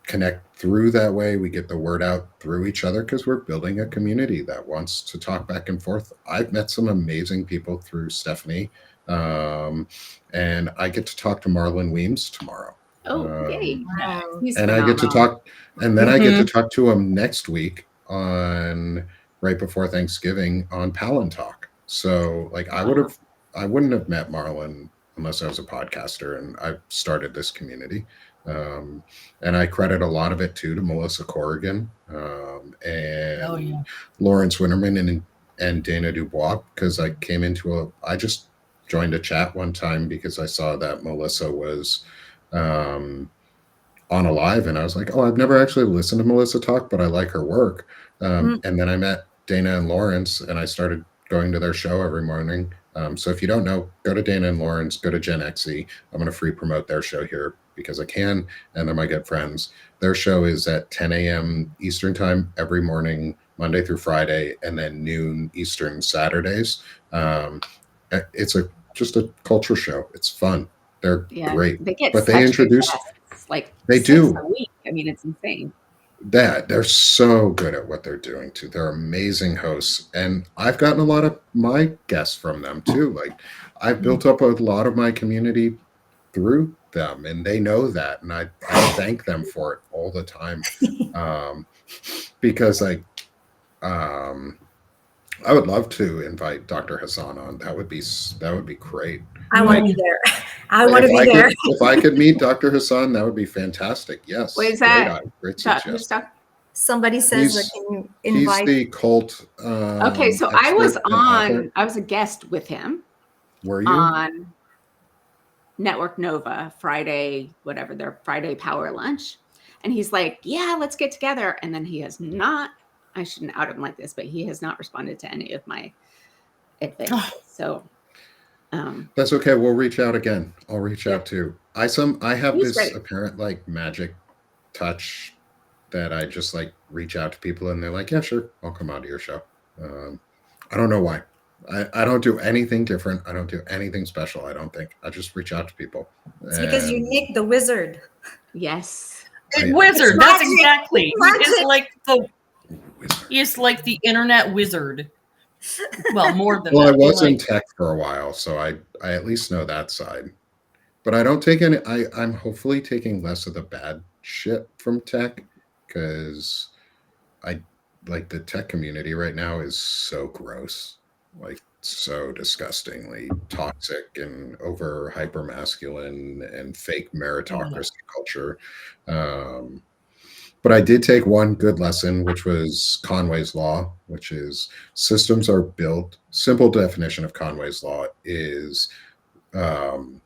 connect through that way. We get the word out through each other because we're building a community that wants to talk back and forth. I've met some amazing people through Stephanie, um, and I get to talk to Marlon Weems tomorrow. Oh, yay. Um, Wow. He's and I get to phenomenal. talk, and then I get to Mhm. talk to him next week on right before Thanksgiving on Palin Talk. So, like, Wow. I wouldn't have met Marlon unless I was a podcaster, and I started this community. Um, and I credit a lot of it too to Melissa Corrigan Oh and yeah. Lawrence Winterman and Dana Dubois because I just joined a chat one time because I saw that Melissa was um, on a live and I was like, oh, I've never actually listened to Melissa talk, but I like her work. Mm. And then I met Dana and Lawrence and I started going to their show every morning. So if you don't know, go to Dana and Lawrence, go to Gen XE. I'm going to free promote their show here because I can, and they're my good friends. Their show is at 10 a.m. Eastern time every morning, Monday through Friday, and then noon Eastern Saturdays. It's just a culture show. It's fun. They're Yeah, great, they get but they such good introduce guests, like they 6 do a week. I mean, it's insane. that. They're so good at what they're doing too. They're amazing hosts, and I've gotten a lot of my guests from them too. Like I've built up a lot of my community through them, and they know that, and I thank them for it all the time, um, because um, I would love to invite Dr. Hassan on. That would be great. I want to be Mhm. there. I want to be there. If I could meet Dr. Hassan, that would be fantastic. What Yes, is that? great Who's suggestion. talking? Somebody says that He's can you he's invite? the cult Okay, so expert and author. I was a guest with him Were you? on Network Nova Friday, whatever, their Friday power lunch. And he's like, yeah, let's get together. And then he has not, I shouldn't out him like this, but he has not responded to any of my advances. So That's okay. We'll reach out again. I'll reach yeah, out too. I have he's this great. apparent like magic touch that I just like reach out to people and they're like, yeah, sure, I'll come out to your show. Um, I don't know why. I don't do anything different. I don't do anything special. I don't think. I just reach out to people. It's because you're And Nick the wizard. Yes. Wizard. It's That's magic. exactly. It's He is magic. like the wizard. he is like the internet wizard. Well, more than Well, I that. was in Like tech for a while, so I at least know that side. But I don't take any. I'm hopefully taking less of the bad shit from tech because I like the tech community right now is so gross, like so disgustingly toxic and over hyper masculine and fake oh yeah. meritocracy culture. Um, But I did take one good lesson, which was Conway's Law, which is systems are built. Simple definition of Conway's Law is um,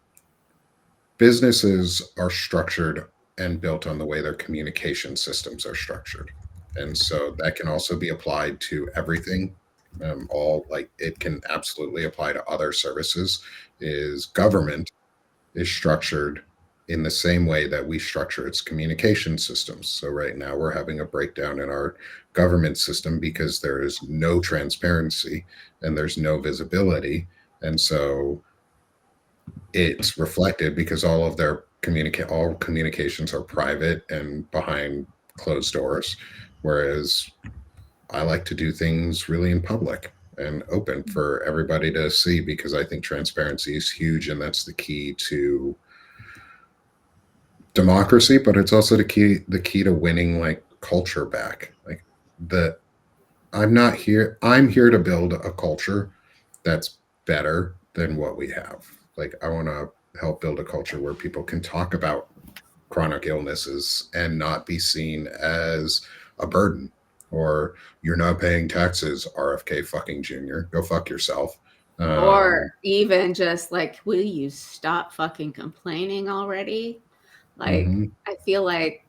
businesses are structured and built on the way their communication systems are structured. And so that can also be applied to everything. All like it can absolutely apply to other services. Is government is structured in the same way that we structure its communication systems. So right now we're having a breakdown in our government system because there is no transparency and there's no visibility. And so it's reflected because all of their all communications are private and behind closed doors, whereas I like to do things really in public and open for everybody to see because I think transparency is huge and that's the key to democracy, but it's also the key to winning like culture back. Like the I'm here to build a culture that's better than what we have. Like I want to help build a culture where people can talk about chronic illnesses and not be seen as a burden or you're not paying taxes, RFK fucking Jr. Go fuck yourself. Or even just like, will you stop fucking complaining already? Like, Mhm. I feel like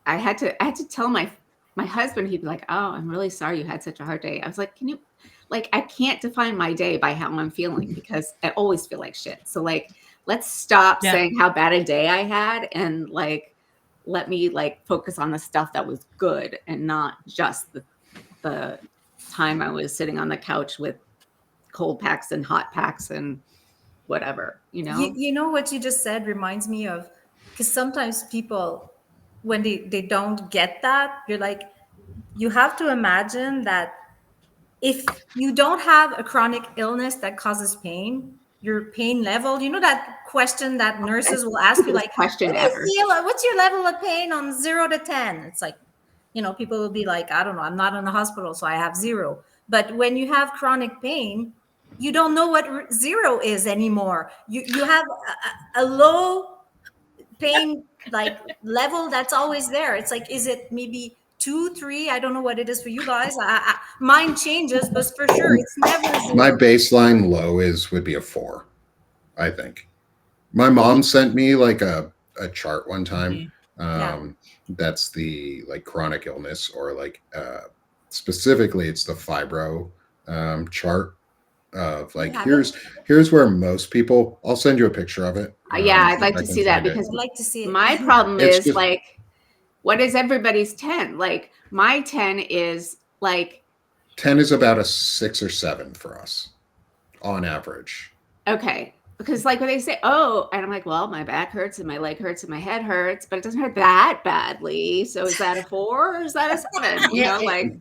I had to tell my husband. He'd be like, "Oh, I'm really sorry you had such a hard day." I was like, "Can you, like, I can't define my day by how I'm feeling because I always feel like shit. So like, let's stop Yeah. saying how bad a day I had and like, let me like focus on the stuff that was good and not just the time I was sitting on the couch with cold packs and hot packs and whatever, you know?" You know what you just said reminds me of, because sometimes people, when they don't get that, you're like, you have to imagine that if you don't have a chronic illness that causes pain, your pain level, you know, that question that nurses will ask you, Stupidest like, question what do you ever. feel? What's your level of pain on 0 to 10? It's like, you know, people will be like, I don't know, I'm not in the hospital, so I have 0. But when you have chronic pain, you don't know what 0 is anymore. You have a low pain like level that's always there. It's like, is it maybe 2, 3? I don't know what it is for you guys. Mine changes, but for sure, it's never My 0. baseline low would be a 4, I think. My mom sent me like a chart one time. Mhm. Yeah. That's the like chronic illness or like specifically it's the fibro chart of like You have it? here's where most people. I'll send you a picture of it. Yeah, I'd If like I to can see that find it. because I'd like to see it. my problem It's is just like, what is everybody's 10? Like my 10 is like, 10 is about a 6 or 7 for us on average. okay, because like when they say, oh, and I'm like, well, my back hurts and my leg hurts and my head hurts, but it doesn't hurt that badly. So is that a 4 or is that a 7? You know, like,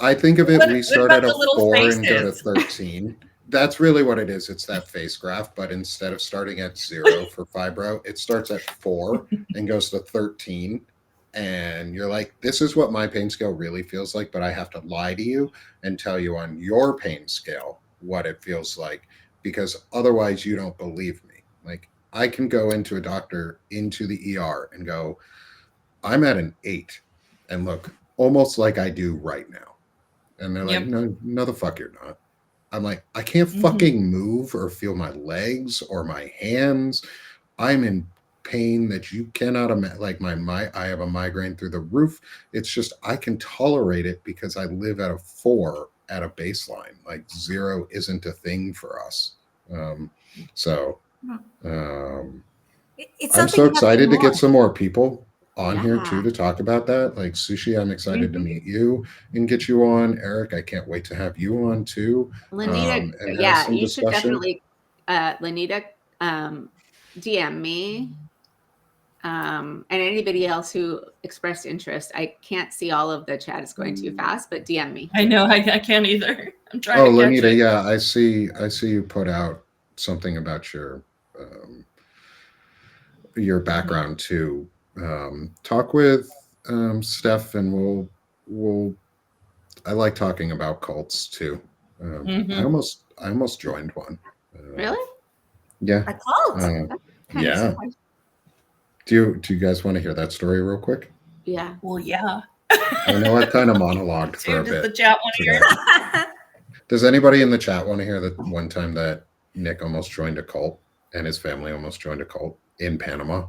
I think of it, we What start about at a the little 4 and go to faces? 13. That's really what it is. It's that face graph, but instead of starting at 0 for fibro, it starts at 4 and goes to 13. And you're like, this is what my pain scale really feels like, but I have to lie to you and tell you on your pain scale what it feels like because otherwise you don't believe me. Like I can go into a doctor into the ER and go, I'm at an 8 and look almost like I do right now. And they're like, Yep. no, the fuck you're not. I'm like, I can't Mhm. fucking move or feel my legs or my hands. I'm in pain that you cannot imagine. Like I have a migraine through the roof. It's just I can tolerate it because I live at a 4 at a baseline. Like 0 isn't a thing for us. Um, so It's I'm something so you have to excited to get mourn. some more people on here too yeah. to talk about that. Like Sushi, I'm excited to Mhm. meet you and get you on. Eric, I can't wait to have you on too, Lanita, and have yeah, some you should discussion. definitely, Lanita, DM me, and anybody else who expressed interest. I can't see all of the chat; it's going too fast, but DM me. I know. I can't either. I'm trying Oh, to catch Lanita, it. yeah, I see you put out something about your Mhm. background too. Talk with Steph, and we'll. I like talking about cults too. Mhm. I almost joined one. Really? Yeah, A cult. uh, That's kind of yeah. surprising. Do you guys want to hear that story real quick? Yeah. Well, yeah. I know I've kind of monologued for a Does the bit chat want to today. hear? Does anybody in the chat want to hear the one time that Nick almost joined a cult and his family almost joined a cult in Panama?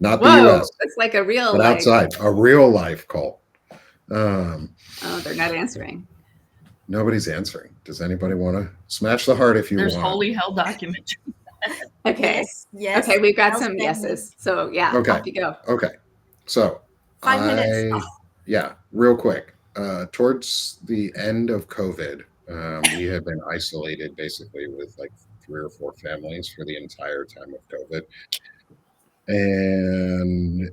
Not the Whoa, US, it's like a real but life. outside, a real life cult. Oh, they're not answering. Nobody's answering. Does anybody want to smash the heart if you There's want? holy hell documentary. Okay. Yes. Okay, we've got Hell's some family. yeses. So yeah, Okay. off you go. Okay. So 5 minutes. Oh, yeah, real quick. Towards the end of COVID, we had been isolated basically with like 3 or 4 families for the entire time of COVID. And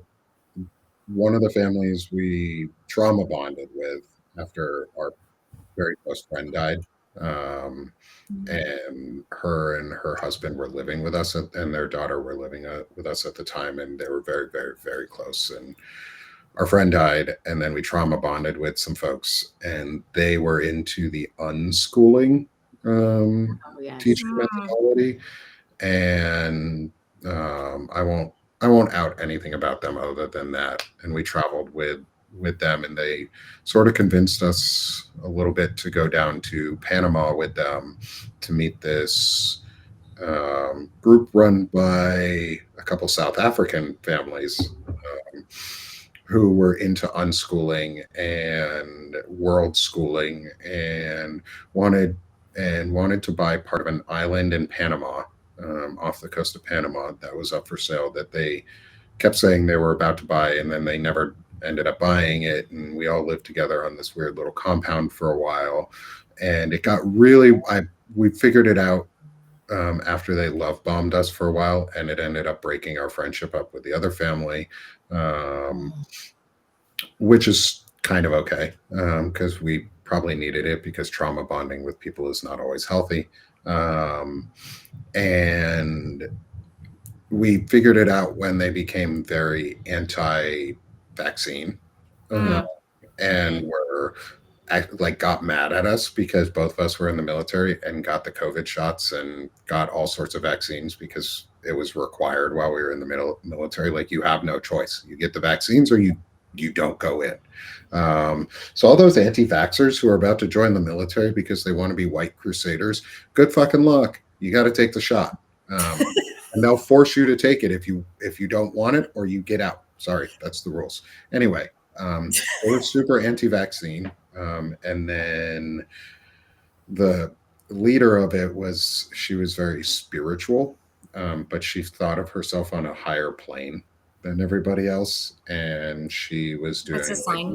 one of the families we trauma bonded with after our very close friend died. And her husband were living with us, and their daughter were living with us at the time, and they were very, very, very close. And our friend died, and then we trauma bonded with some folks, and they were into the unschooling Oh, yes. teaching methodology. And I won't out anything about them other than that. And we traveled with them, and they sort of convinced us a little bit to go down to Panama with them to meet this group run by a couple South African families who were into unschooling and world schooling and wanted to buy part of an island in Panama, off the coast of Panama, that was up for sale, that they kept saying they were about to buy, and then they never ended up buying it. And we all lived together on this weird little compound for a while, and it got really. We figured it out after they love bombed us for a while, and it ended up breaking our friendship up with the other family, which is kind of okay, because we probably needed it, because trauma bonding with people is not always healthy. And we figured it out when they became very anti-vaccine, and were like got mad at us because both of us were in the military and got the COVID shots and got all sorts of vaccines because it was required while we were in the military. Like, you have no choice. You get the vaccines or you don't go in. So all those anti-vaxxers who are about to join the military because they want to be white crusaders, good fucking luck. You got to take the shot. And they'll force you to take it if you don't want it, or you get out. Sorry, that's the rules. Anyway, they were super anti-vaccine. And then the leader of it she was very spiritual, but she thought of herself on a higher plane than everybody else. And she was doing That's a like sign.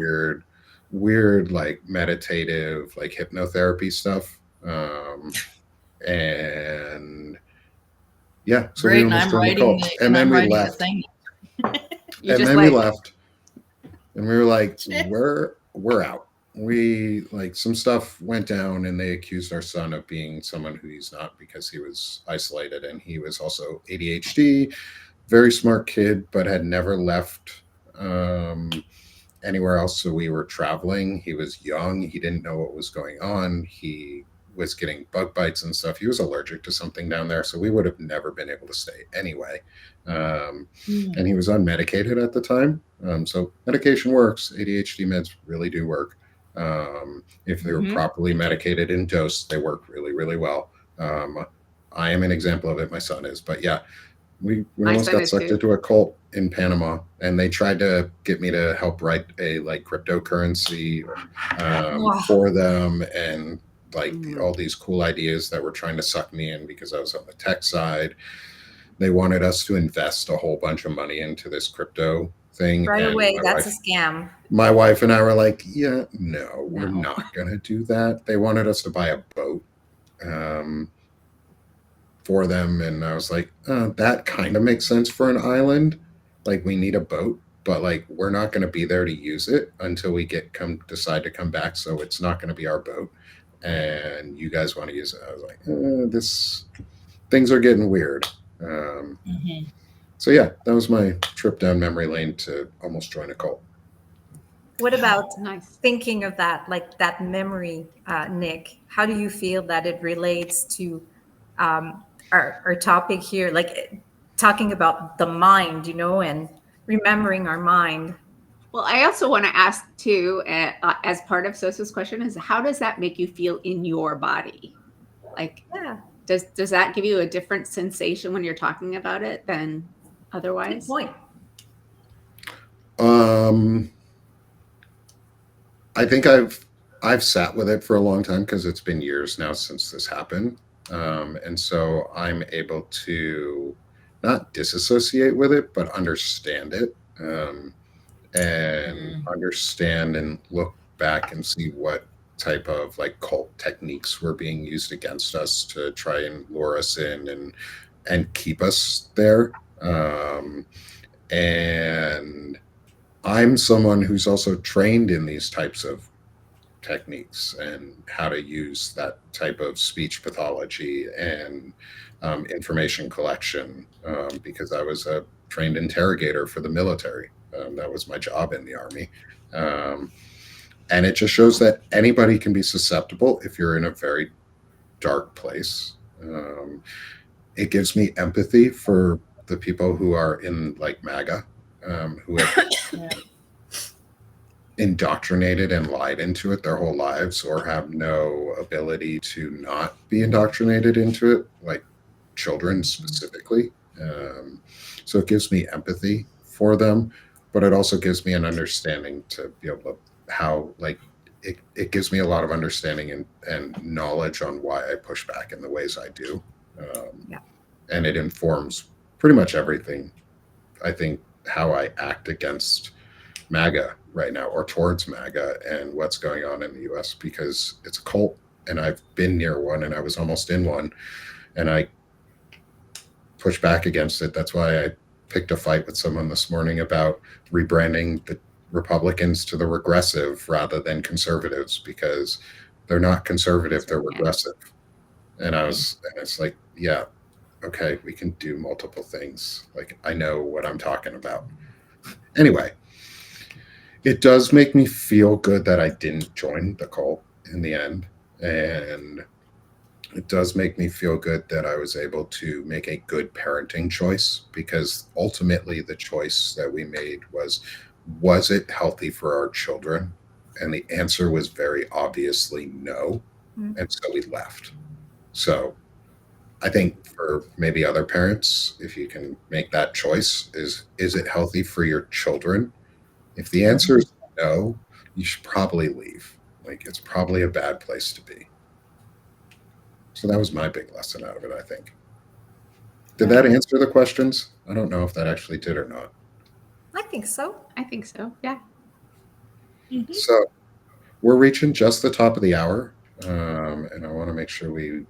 weird, like meditative, like hypnotherapy stuff. And yeah, so Great, we and almost I'm joined the writing cult. the, And then we writing the left. thing. You And just then we like left. And we were like, we're out. We like, some stuff went down, and they accused our son of being someone who he's not, because he was isolated, and he was also ADHD, very smart kid, but had never left anywhere else. So we were traveling. He was young. He didn't know what was going on. He was getting bug bites and stuff. He was allergic to something down there. So we would have never been able to stay anyway. And he was unmedicated at the time. So medication works. ADHD meds really do work. If they were properly medicated and dosed, they work really, really well. I am an example of it. My son is. But yeah, we almost got sucked into a cult in Panama, and they tried to get me to help write a like cryptocurrency for them, and like all these cool ideas that were trying to suck me in because I was on the tech side. They wanted us to invest a whole bunch of money into this crypto thing. Right and away, that's a scam. My wife and I were like, yeah, no, we're not going to do that. They wanted us to buy a boat for them. And I was like, that kind of makes sense for an island. Like, we need a boat, but like, we're not going to be there to use it until we decide to come back. So it's not going to be our boat. And you guys want to use it. I was like, things are getting weird. So yeah, that was my trip down memory lane to almost join a cult. What about thinking of that, like that memory, Nick? How do you feel that it relates to our topic here, like talking about the mind, and remembering our mind? Well, I also want to ask too, as part of Sosa's question, is how does that make you feel in your body? Like, Yeah, does that give you a different sensation when you're talking about it than good otherwise? point. I think I've sat with it for a long time because it's been years now since this happened, and so I'm able to not disassociate with it, but understand it, and understand and look back and see what type of like cult techniques were being used against us to try and lure us in and keep us there. And I'm someone who's also trained in these types of techniques and how to use that type of speech pathology and information collection because I was a trained interrogator for the military. That was my job in the Army. Um, and it just shows that anybody can be susceptible if you're in a very dark place. It gives me empathy for the people who are in like MAGA, who have Yeah. indoctrinated and lied into it their whole lives or have no ability to not be indoctrinated into it, like children specifically. So it gives me empathy for them, but it also gives me an understanding to be able to how like it gives me a lot of understanding and knowledge on why I push back in the ways I do. Yeah. And it informs pretty much everything. I think how I act against MAGA right now or towards MAGA and what's going on in the US because it's a cult and I've been near one and I was almost in one and I push back against it. That's why I picked a fight with someone this morning about rebranding the Republicans to the regressive rather than conservatives because they're not conservative, they're regressive. And it's like, yeah, okay, we can do multiple things. Like I know what I'm talking about. Anyway, it does make me feel good that I didn't join the cult in the end. And it does make me feel good that I was able to make a good parenting choice because ultimately the choice that we made was it healthy for our children? And the answer was very obviously no. Mm. And so we left. So I think for maybe other parents, if you can make that choice, is it healthy for your children? If the answer is no, you should probably leave. Like it's probably a bad place to be. So that was my big lesson out of it, I think. Did that answer the questions? I don't know if that actually did or not. I think so. I think so. Yeah. Mhm. So we're reaching just the top of the hour. And I want to make sure we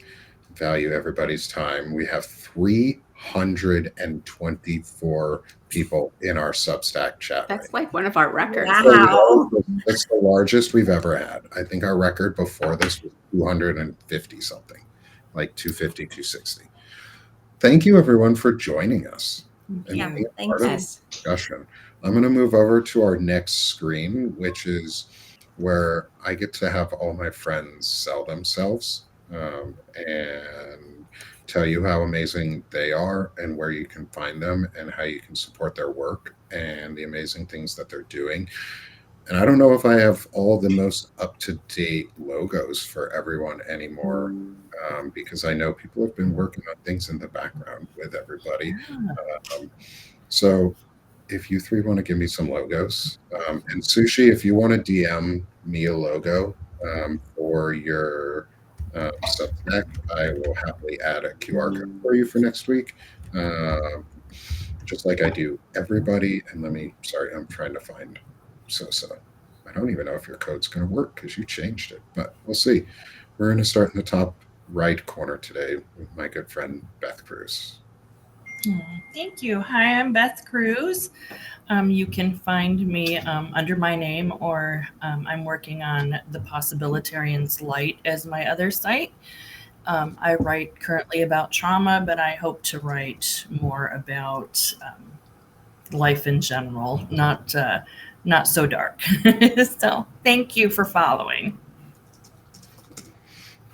value everybody's time. We have 324 people in our Substack chat. That's like one of our records. Wow. It's the largest we've ever had. I think our record before this was 250 something, like 250, 260. Thank you, everyone, for joining us. And Yeah, being a thank part of you. this discussion. I'm going to move over to our next screen, which is where I get to have all my friends sell themselves and tell you how amazing they are and where you can find them and how you can support their work and the amazing things that they're doing. And I don't know if I have all the most up-to-date logos for everyone anymore because I know people have been working on things in the background with everybody. So if you three want to give me some logos, and Sushi, if you want to DM me a logo for your Substack, I will happily add a QR code for you for next week. Just like I do everybody. And sorry, I'm trying to find Sosa. I don't even know if your code's going to work because you changed it, but we'll see. We're going to start in the top right corner today with my good friend Beth Cruz. Thank you. Hi, I'm Beth Cruz. You can find me under my name, or I'm working on The Possibilitarian's Light as my other site. I write currently about trauma, but I hope to write more about life in general, not so dark. So thank you for following.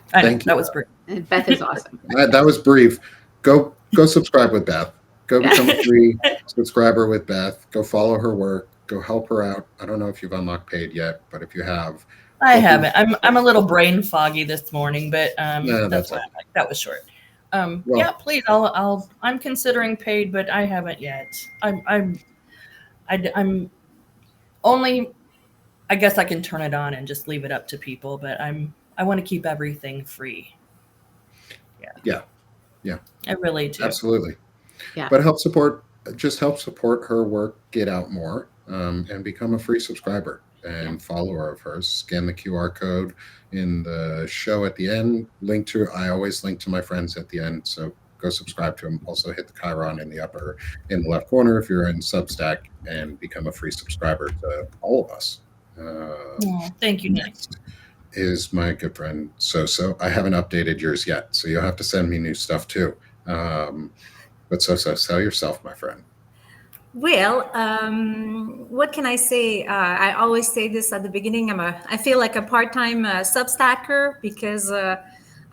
Thank you. That was brief. And Beth is awesome. That was brief. Go subscribe with Beth. Go become a free subscriber with Beth. Go follow her work. Go help her out. I don't know if you've unlocked paid yet, but if you have, I go haven't. through- I'm a little brain foggy this morning, but Nah, that's that's why all. I'm like, that was short. Well- Yeah, please. I'm considering paid, but I haven't yet. I'm only. I guess I can turn it on and just leave it up to people, but I want to keep everything free. Yeah. I really do. Absolutely. Yeah. But just help support her work, get out more, and become a free subscriber and follower of hers. Scan the QR code in the show at the end. I always link to my friends at the end. So go subscribe to them. Also hit the Chiron in the left corner if you're in Substack, and become a free subscriber to all of us. Oh, thank you, Nick. Next is my good friend So. I haven't updated yours yet, so you'll have to send me new stuff too. But So, sell yourself, my friend. Well, what can I say? I always say this at the beginning. I feel like a part-time Substacker because I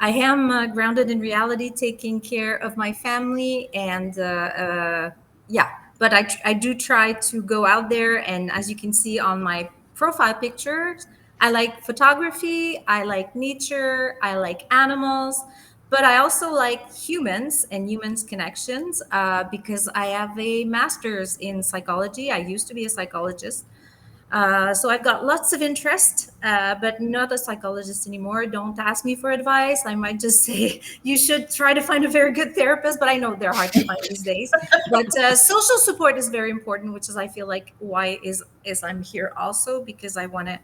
am grounded in reality, taking care of my family, and yeah. But I do try to go out there, and as you can see on my profile pictures, I like photography, I like nature, I like animals. But I also like humans and humans connections because I have a master's in psychology. I used to be a psychologist. So I've got lots of interest, but not a psychologist anymore. Don't ask me for advice. I might just say you should try to find a very good therapist, but I know they're hard to find these days. But social support is very important, which is I feel like why is I'm here also because I want to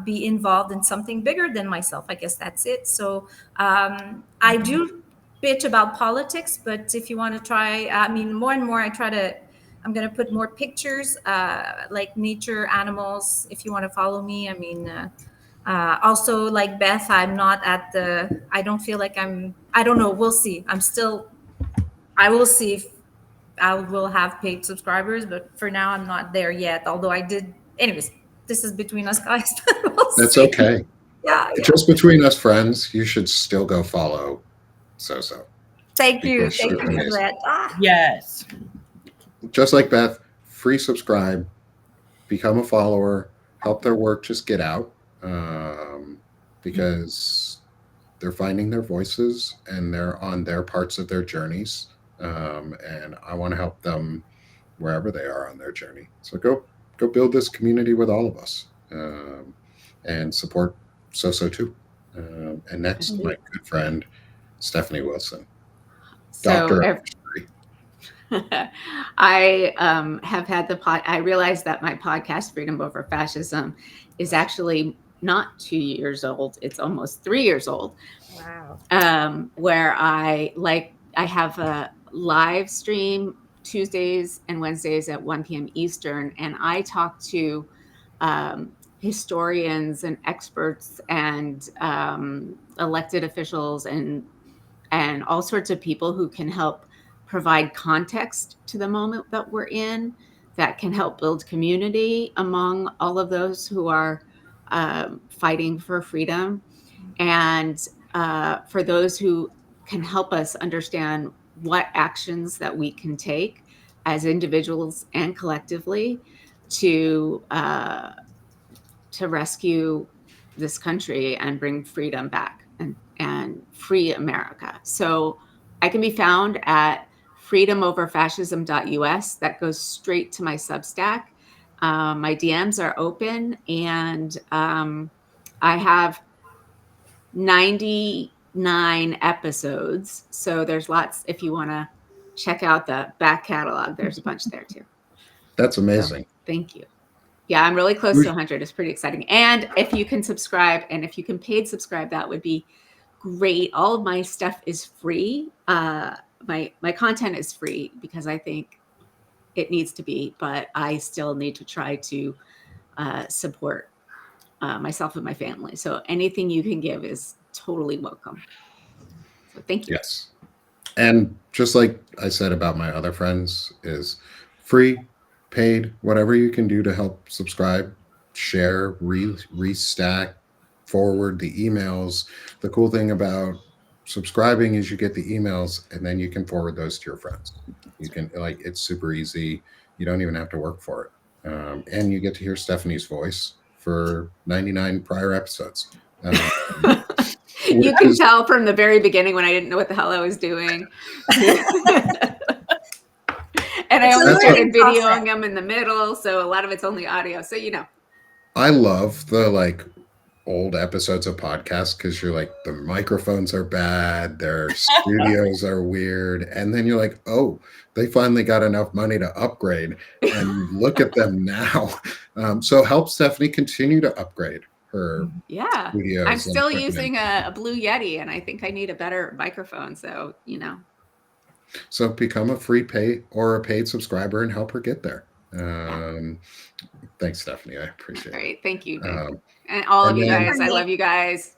be involved in something bigger than myself. I guess that's it. So I do bitch about politics, but if you want to try, I mean, more and more, I'm going to put more pictures, like nature, animals, if you want to follow me. I mean, also like Beth, I don't feel like I don't know. We'll see. I will see if I will have paid subscribers, but for now I'm not there yet. Although anyways, this is between us guys. We'll That's see. okay. Yeah. Just between us friends, you should still go follow So. Thank you. Because Thank she's you for amazing. that. Yes. Just like Beth, free subscribe, become a follower, help their work just get out, because they're finding their voices and they're on their parts of their journeys, and I want to help them wherever they are on their journey. So go build this community with all of us, and support So too. And next, my good friend Stephanie Wilson, Doctor of History. I have had I realized that my podcast, Freedom Over Fascism, is actually not 2 years old. It's almost 3 years old. Wow. Where I have a live stream Tuesdays and Wednesdays at 1 p.m. Eastern, and I talk to historians and experts and elected officials and all sorts of people who can help provide context to the moment that we're in, that can help build community among all of those who are fighting for freedom, and for those who can help us understand what actions that we can take as individuals and collectively to rescue this country and bring freedom back and free America. So I can be found at freedomoverfascism.us. That goes straight to my Substack. My DMs are open, and I have 99 episodes. So there's lots, if you want to check out the back catalog, there's a bunch there too. That's amazing. So, thank you. Yeah, I'm really close to 100. It's pretty exciting. And if you can subscribe, and if you can paid subscribe, that would be great. All of my stuff is free. My content is free because I think it needs to be, but I still need to try to support myself and my family. So anything you can give is totally welcome. So thank you. Yes. And just like I said about my other friends, is free, paid, whatever you can do to help subscribe, share, restack, forward the emails. The cool thing about subscribing is you get the emails and then you can forward those to your friends. You can, like, it's super easy. You don't even have to work for it. And you get to hear Stephanie's voice for 99 prior episodes. You can tell from the very beginning when I didn't know what the hell I was doing. And I only started videoing them in the middle, so a lot of it's only audio. So, I love the like old episodes of podcasts because you're like, the microphones are bad, their studios are weird, and then you're like, oh, they finally got enough money to upgrade, and look at them now. So help Stephanie continue to upgrade her studios. I'm still using a Blue Yeti, and I think I need a better microphone. So, So become a free pay or a paid subscriber and help her get there. Thanks, Stephanie. I appreciate it. All right. Thank you, Nick. And all of you guys. I love you guys.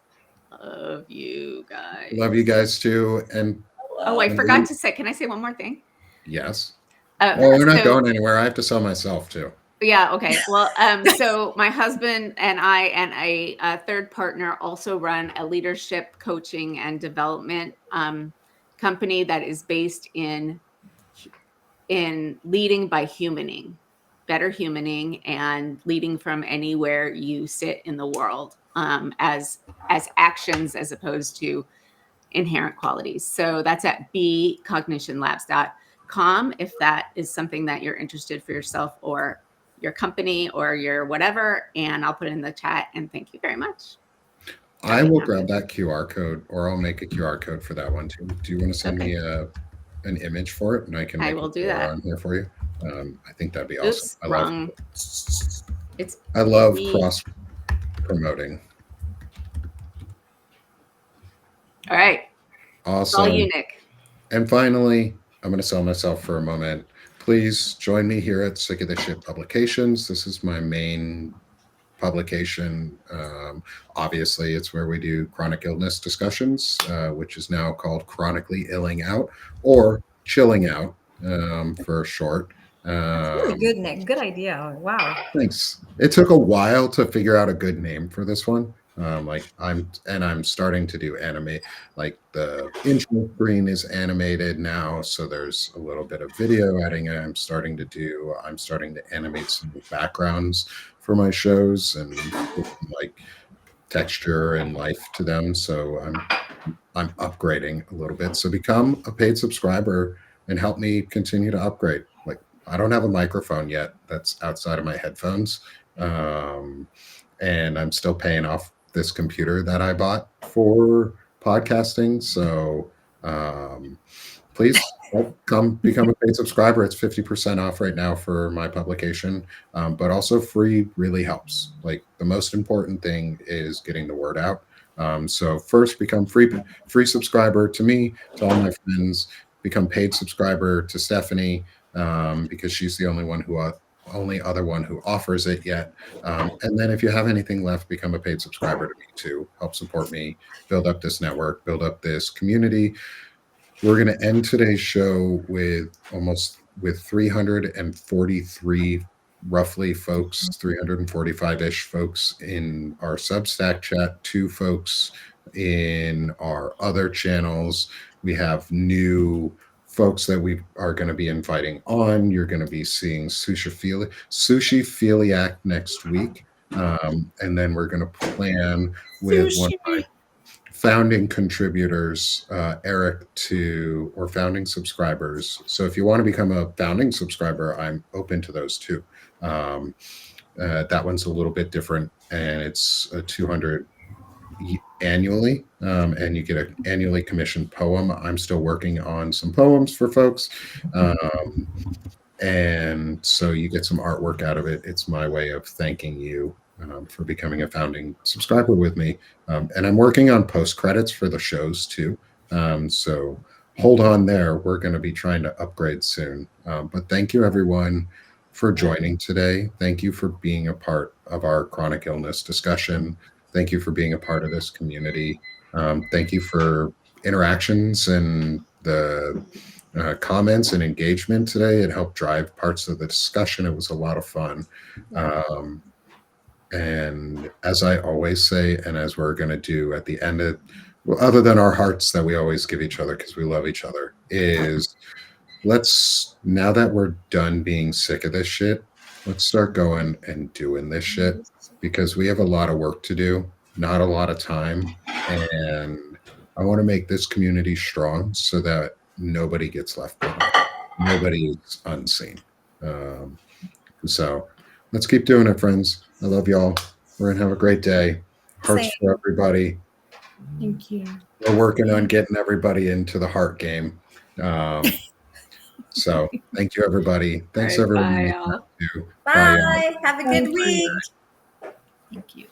Love you guys. Love you guys too. And I forgot to say, can I say one more thing? Yes. Well, we're not going anywhere. I have to sell myself too. Yeah. Okay. Well, so my husband and I and a third partner also run a leadership coaching and development company that is based in leading by humaning, better humaning, and leading from anywhere you sit in the world, as actions as opposed to inherent qualities. So that's at becognitionlabs.com if that is something that you're interested for yourself or your company or your whatever, and I'll put it in the chat. And thank you very much. I will grab that QR code, or I'll make a QR code for that one too. Do you want to send me an image for it, and I can? I will do that on here for you. I think that'd be awesome. I love cross promoting. All right. Awesome. All you, Nick. And finally, I'm going to sell myself for a moment. Please join me here at Sick of the Shit Publications. This is my main publication. Obviously, it's where we do chronic illness discussions, which is now called Chronically Illing Out or Chilling Out for short. That's really good, Nick. Good idea. Wow. Thanks. It took a while to figure out a good name for this one. I'm starting to do anime. Like the intro screen is animated now, so there's a little bit of video editing I'm starting to animate some backgrounds for my shows and like texture and life to them. So I'm upgrading a little bit. So become a paid subscriber and help me continue to upgrade. Like, I don't have a microphone yet that's outside of my headphones, and I'm still paying off this computer that I bought for podcasting. So please come become a paid subscriber. It's 50% off right now for my publication, but also free really helps. Like, the most important thing is getting the word out. So first, become free subscriber to me, to all my friends. Become paid subscriber to Stephanie, because she's the only other one who offers it yet. And then if you have anything left, become a paid subscriber to me too. Help support me, build up this network, build up this community. We're going to end today's show with 343 roughly folks, 345-ish folks in our Substack chat, 2 folks in our other channels. We have new folks that we are going to be inviting on. You're going to be seeing Sushi Philiac next week. And then we're going to plan with one of my founding contributors, Eric, or founding subscribers. So if you want to become a founding subscriber, I'm open to those too. That one's a little bit different, and it's a $200 annually, and you get an annually commissioned poem. I'm still working on some poems for folks, and so you get some artwork out of it. It's my way of thanking you for becoming a founding subscriber with me, and I'm working on post credits for the shows too, so hold on there. We're going to be trying to upgrade soon, but thank you everyone for joining today. Thank you for being a part of our chronic illness discussion. Thank you for being a part of this community. Thank you for interactions and the comments and engagement today. It helped drive parts of the discussion. It was a lot of fun. And as I always say, and as we're going to do at the end of, well, other than our hearts that we always give each other because we love each other, is now that we're done being sick of this shit, let's start going and doing this shit because we have a lot of work to do, not a lot of time. And I want to make this community strong so that nobody gets left behind. Nobody is unseen. So let's keep doing it, friends. I love y'all. We're going to have a great day. Hearts Same. for everybody. Thank you. We're working on getting everybody into the heart game. So thank you, everybody. Thanks, All right, everyone. bye, all. Bye, y'all. Bye. Have a good week. Thank you.